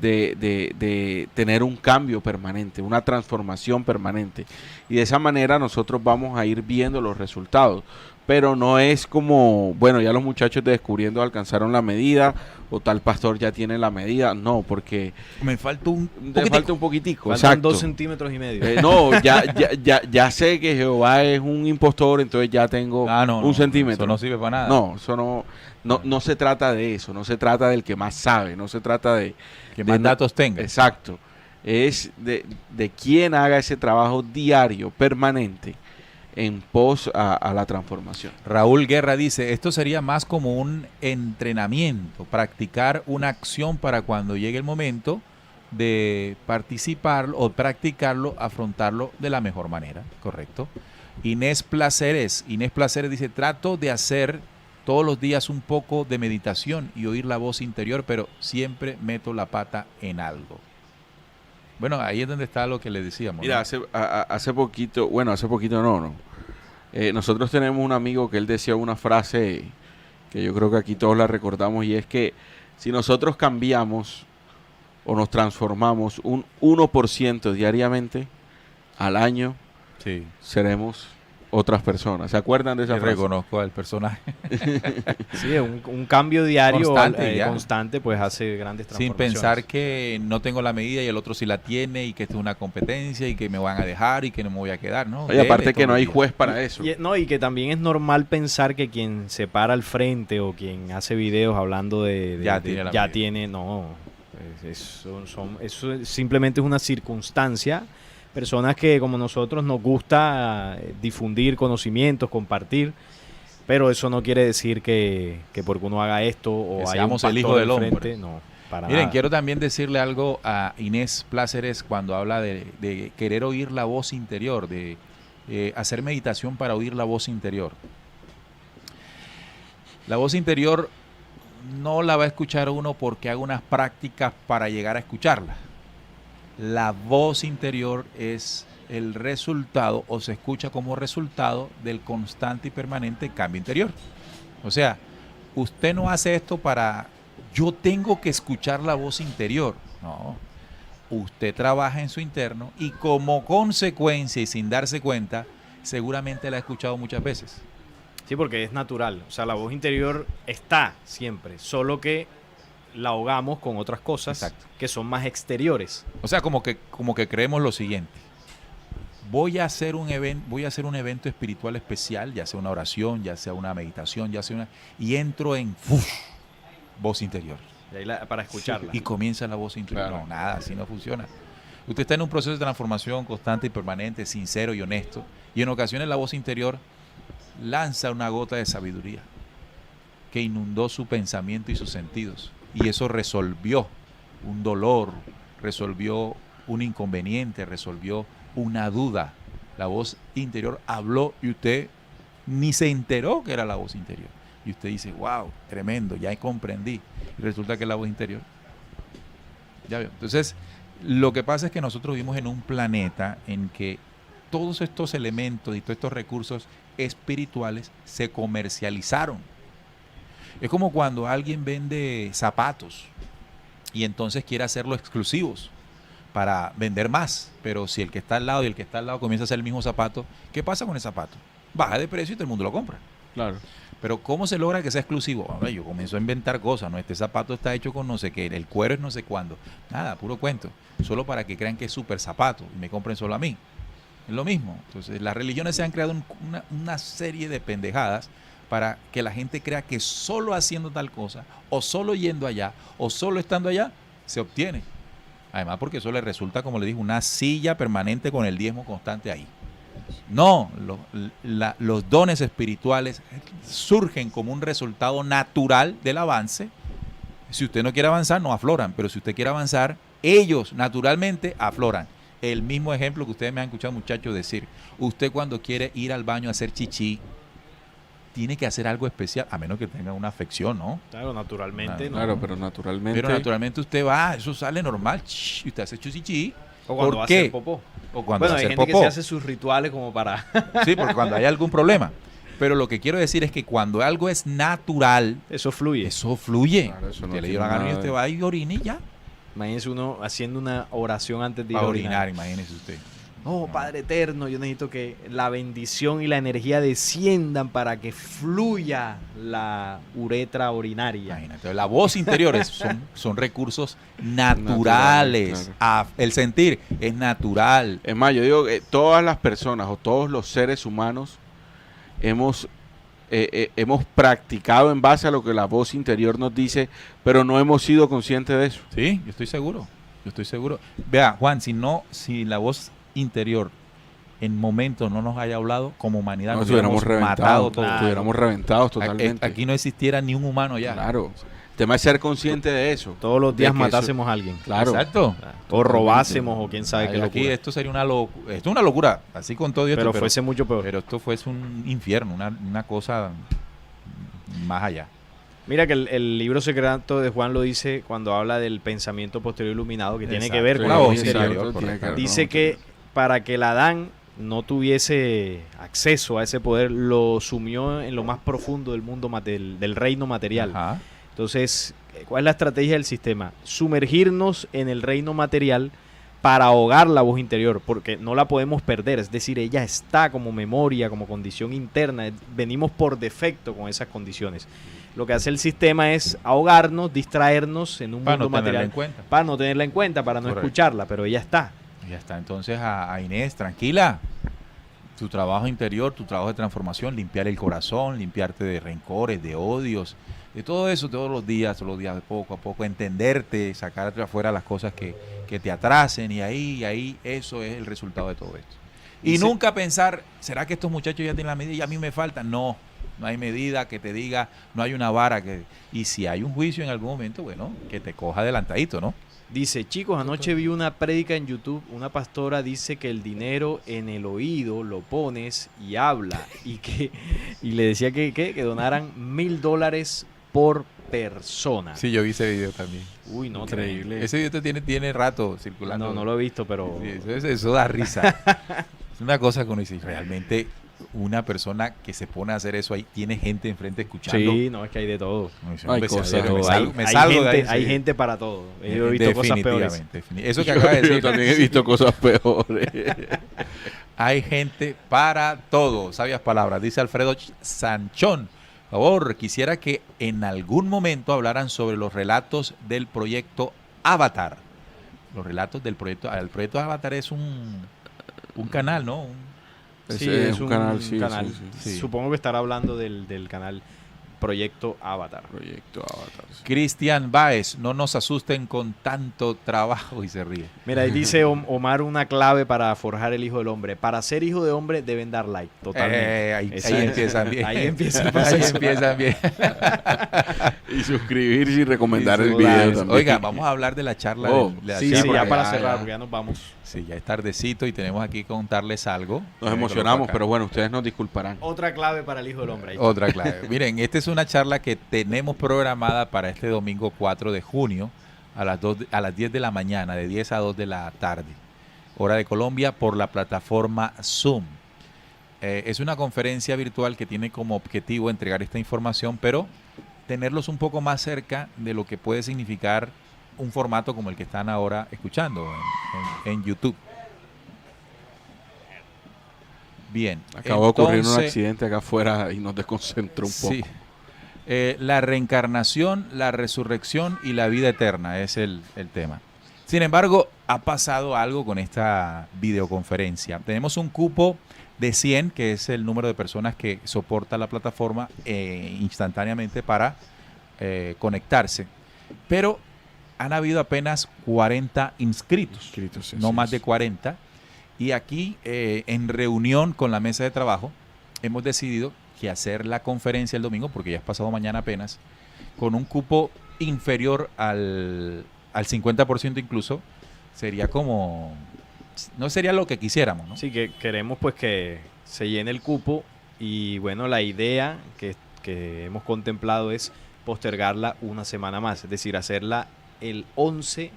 de tener un cambio permanente, una transformación permanente, y de esa manera nosotros vamos a ir viendo los resultados. Pero no es como, bueno, ya los muchachos de Descubriendo alcanzaron la medida o tal pastor ya tiene la medida. No, porque Me falta un le falta un poquitico. Faltan Exacto. 2 centímetros y medio. No, ya sé que Jehová es un impostor, entonces ya tengo un centímetro. Eso no sirve para nada. No, eso no se trata de eso, no se trata del que más sabe, no se trata de Que más datos tenga. Exacto. Es de quien haga ese trabajo diario, permanente, en pos a la transformación. Raúl Guerra dice, esto sería más como un entrenamiento, practicar una acción para cuando llegue el momento de participar o practicarlo, afrontarlo de la mejor manera, ¿correcto? Inés Placeres dice, trato de hacer todos los días un poco de meditación y oír la voz interior, pero siempre meto la pata en algo. Bueno, ahí es donde está lo que le decíamos. Mira, ¿no? hace poquito no. Nosotros tenemos un amigo que él decía una frase que yo creo que aquí todos la recordamos, y es que si nosotros cambiamos o nos transformamos un 1% diariamente al año, Sí. seremos otras personas. ¿Se acuerdan de esa Y frase? reconozco al personaje. Sí, un cambio diario Constante, ya. constante, pues hace grandes Sin transformaciones. pensar que no tengo la medida y el otro sí la tiene y que esto es una competencia y que me van a dejar y que no me voy a quedar, ¿no? Oye, aparte Dele que no todos hay los días. juez para eso. Y que también es normal pensar que quien se para al frente o quien hace videos hablando Ya tiene la ya medida. tiene, no. Eso simplemente es una circunstancia. Personas que como nosotros nos gusta difundir conocimientos, compartir, pero eso no quiere decir que porque uno haga esto o Que haya seamos un el hijo pastor del al hombre. frente, no, para Miren, nada. quiero también decirle algo a Inés Pláceres cuando habla de querer oír la voz interior, de hacer meditación para oír la voz interior. La voz interior no la va a escuchar uno porque haga unas prácticas para llegar a escucharla. La voz interior es el resultado o se escucha como resultado del constante y permanente cambio interior. O sea, usted no hace esto para yo tengo que escuchar la voz interior. No. Usted trabaja en su interno y como consecuencia y sin darse cuenta, seguramente la ha escuchado muchas veces. Sí, porque es natural. O sea, la voz interior está siempre, solo que la ahogamos con otras cosas Exacto. que son más exteriores. O sea, como que creemos lo siguiente. Voy a hacer un evento espiritual especial, ya sea una oración, ya sea una meditación, y entro en voz interior. Y ahí para escucharla. Y comienza la voz interior. Claro. No, nada, así no funciona. Usted está en un proceso de transformación constante y permanente, sincero y honesto, y en ocasiones la voz interior lanza una gota de sabiduría que inundó su pensamiento y sus sentidos, y eso resolvió un dolor, resolvió un inconveniente, resolvió una duda. La voz interior habló y usted ni se enteró que era la voz interior. Y usted dice, wow, tremendo, ya comprendí. Y resulta que es la voz interior. Ya veo. Entonces, lo que pasa es que nosotros vivimos en un planeta en que todos estos elementos y todos estos recursos espirituales se comercializaron. Es como cuando alguien vende zapatos y entonces quiere hacerlo exclusivos para vender más, pero si el que está al lado y el que está al lado comienza a hacer el mismo zapato, ¿qué pasa con el zapato? Baja de precio y todo el mundo lo compra. Claro. Pero ¿cómo se logra que sea exclusivo? Ahora yo comienzo a inventar cosas, ¿no? Este zapato está hecho con no sé qué, el cuero es no sé cuándo. Nada, puro cuento. Solo para que crean que es súper zapato y me compren solo a mí. Es lo mismo. Entonces las religiones se han creado una serie de pendejadas para que la gente crea que solo haciendo tal cosa, o solo yendo allá, o solo estando allá, se obtiene. Además porque eso le resulta, como le dije, una silla permanente con el diezmo constante ahí. No, los dones espirituales surgen como un resultado natural del avance. Si usted no quiere avanzar, no afloran, pero si usted quiere avanzar, ellos naturalmente afloran. El mismo ejemplo que ustedes me han escuchado, muchachos, decir, usted cuando quiere ir al baño a hacer chichi, tiene que hacer algo especial, a menos que tenga una afección, ¿no? Claro, naturalmente. No. Claro, pero naturalmente. Pero naturalmente usted va, eso sale normal, y usted hace chichi. O cuando va a hacer popó. O cuando va a hay hacer gente popó. que se hace sus rituales como para... Sí, porque cuando hay algún problema. Pero lo que quiero decir es que cuando algo es natural, Eso fluye. eso fluye. Claro, eso no Usted le tiene dio la gana y nada usted de- va y orina y ya. Imagínese uno haciendo una oración antes de ir Va a a orinar. orinar, imagínese usted. Oh, Padre eterno, yo necesito que la bendición y la energía desciendan para que fluya la uretra urinaria. Imagínate, la voz interior son recursos naturales. Naturales, El sentir es natural. Es más, yo digo que todas las personas o todos los seres humanos hemos practicado en base a lo que la voz interior nos dice, pero no hemos sido conscientes de eso. Sí, yo estoy seguro. Yo estoy seguro. Vea, Juan, si la voz interior en momentos no nos haya hablado, como humanidad nos hubiéramos matado todos. Claro. Estuviéramos reventados totalmente. Aquí no existiera ni un humano ya. Claro. El tema es ser consciente de eso. Todos los días De que eso- matásemos a alguien. Claro. Exacto. O robásemos o quién sabe Ay, qué aquí locura. esto sería una locura. Esto es una locura. Así con todo esto. Pero fuese mucho peor. pero esto fuese un infierno, una cosa más allá. Mira que el libro secreto de Juan lo dice cuando habla del pensamiento posterior iluminado, que tiene que Exacto. ver con Una la voz voz interior, interior. correcto. tiene que ver Dice con que para que el Adán no tuviese acceso a ese poder, lo sumió en lo más profundo del mundo del reino material. Ajá. Entonces, ¿cuál es la estrategia del sistema? Sumergirnos en el reino material para ahogar la voz interior, porque no la podemos perder, es decir, ella está como memoria, como condición interna, venimos por defecto con esas condiciones. Lo que hace el sistema es ahogarnos, distraernos en un Para mundo no tenerla material, en cuenta. para no tenerla en cuenta, para no Correcto. escucharla, pero ella está. Ya está. Entonces a Inés, tranquila. Tu trabajo interior, tu trabajo de transformación, limpiar el corazón, limpiarte de rencores, de odios, de todo eso todos los días, de poco a poco, entenderte, sacar afuera las cosas que te atrasen y ahí eso es el resultado de todo esto. Y nunca pensar, ¿será que estos muchachos ya tienen la medida y a mí me falta? No, no hay medida que te diga, no hay una vara que... Y si hay un juicio en algún momento, bueno, que te coja adelantadito, ¿no? Dice, chicos, anoche vi una prédica en YouTube, una pastora dice que el dinero en el oído lo pones y habla, y le decía que donaran $1,000 por persona. Sí, yo vi ese video también. Uy, no, Increíble. Ese video tiene rato circulando. No lo he visto, pero... Sí, eso da risa. Es una cosa que uno dice, realmente una persona que se pone a hacer eso ahí, tiene gente enfrente escuchando. Sí, no, es que hay de todo. Uno dice, Hay hombre, cosas, me Pero salgo, me hay salgo de gente, ahí hay enseguida. gente para todo. Yo he visto cosas peores. Definitivamente. Eso que acaba de Yo decir. también he visto cosas peores. Hay gente para todo. Sabias palabras. Dice Alfredo Sanchón. Por favor, quisiera que en algún momento hablaran sobre los relatos del proyecto Avatar. Los relatos del proyecto. El proyecto Avatar es un canal, ¿no? Sí, es un canal. sí, sí. Supongo que estará hablando del canal Proyecto Avatar. Proyecto Avatar. sí. Cristian Báez, no nos asusten con tanto trabajo, y se ríe. Mira, ahí dice Omar una clave para forjar el hijo del hombre. Para ser hijo de hombre deben dar like. Totalmente. Ahí Esa- empiezan bien. Ahí empieza el Ahí proceso. empiezan bien. Y suscribirse y recomendar Sí, el sí, video claro. también. Oiga, vamos a hablar de la charla. Oh, de la Sí, charla sí, por ya acá. para ya, cerrar, ya. porque ya nos vamos. Sí, ya es tardecito y tenemos aquí que contarles algo. Nos emocionamos, pero bueno, ustedes nos disculparán. Otra clave para el hijo del hombre. Ahí está. Otra clave. Miren, esta es una charla que tenemos programada para este domingo 4 de junio a las 10 de la mañana, de 10 a 2 de la tarde. hora de Colombia, por la plataforma Zoom. Es una conferencia virtual que tiene como objetivo entregar esta información, pero tenerlos un poco más cerca de lo que puede significar un formato como el que están ahora escuchando en YouTube. Bien. Acabó de ocurrir un accidente acá afuera y nos desconcentró un poco. Sí. La reencarnación, la resurrección y la vida eterna es el tema. Sin embargo, ha pasado algo con esta videoconferencia. Tenemos un cupo de 100, que es el número de personas que soporta la plataforma instantáneamente para conectarse. Pero han habido apenas 40 inscritos, Sí, no más de 40. Y aquí, en reunión con la mesa de trabajo, hemos decidido que hacer la conferencia el domingo, porque ya es pasado mañana apenas, con un cupo inferior al 50% incluso, sería como... no sería lo que quisiéramos, ¿no? Sí, que queremos pues que se llene el cupo y bueno, la idea que hemos contemplado es postergarla una semana más, es decir, hacerla el 11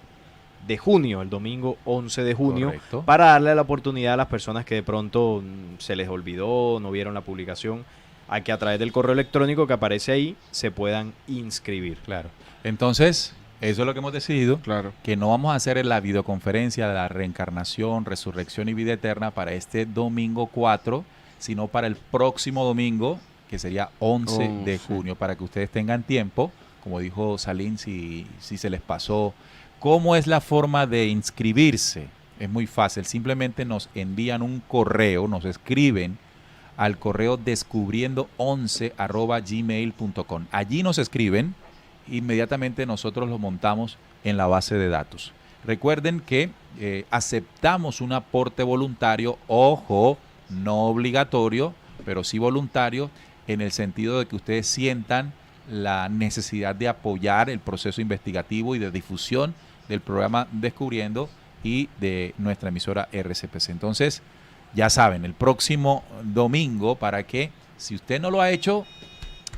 de junio, el domingo 11 de junio, Correcto. para darle la oportunidad a las personas que de pronto se les olvidó, no vieron la publicación, a que a través del correo electrónico que aparece ahí se puedan inscribir. Claro. Entonces, eso es lo que hemos decidido, Claro. que no vamos a hacer la videoconferencia de la reencarnación, resurrección y vida eterna para este domingo 4, sino para el próximo domingo, que sería 11 de junio, para que ustedes tengan tiempo, como dijo Salim, si se les pasó. ¿Cómo es la forma de inscribirse? Es muy fácil, simplemente nos envían un correo, nos escriben al correo descubriendo11@gmail.com. Allí nos escriben, inmediatamente nosotros lo montamos en la base de datos. Recuerden que aceptamos un aporte voluntario, ojo, no obligatorio, pero sí voluntario, en el sentido de que ustedes sientan la necesidad de apoyar el proceso investigativo y de difusión del programa Descubriendo y de nuestra emisora RCPC. Entonces, ya saben, el próximo domingo, para que, si usted no lo ha hecho,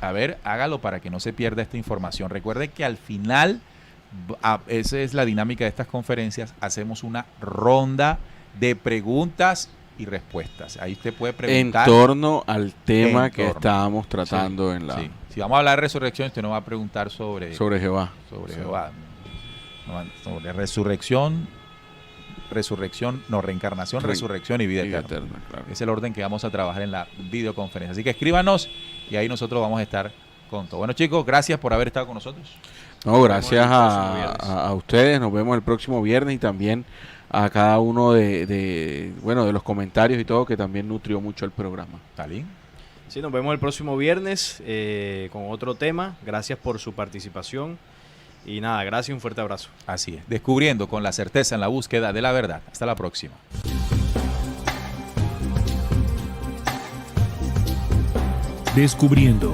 a ver, hágalo para que no se pierda esta información. Recuerde que al final, esa es la dinámica de estas conferencias, hacemos una ronda de preguntas y respuestas. Ahí usted puede preguntar. En torno al tema En que torno. estábamos tratando en la... Sí. Si vamos a hablar de resurrección, usted no va a preguntar sobre Jehová. Jehová. No, sobre resurrección, reencarnación, resurrección y vida eterna. Claro. Es el orden que vamos a trabajar en la videoconferencia. Así que escríbanos y ahí nosotros vamos a estar con todo. Bueno, chicos, gracias por haber estado con nosotros. No, gracias Nos vemos el próximo viernes. a ustedes. Nos vemos el próximo viernes y también a cada uno de los comentarios y todo, que también nutrió mucho el programa. ¿Talín? Sí, nos vemos el próximo viernes con otro tema. Gracias por su participación. Y nada, gracias y un fuerte abrazo. Así es. Descubriendo con la certeza en la búsqueda de la verdad. Hasta la próxima. Descubriendo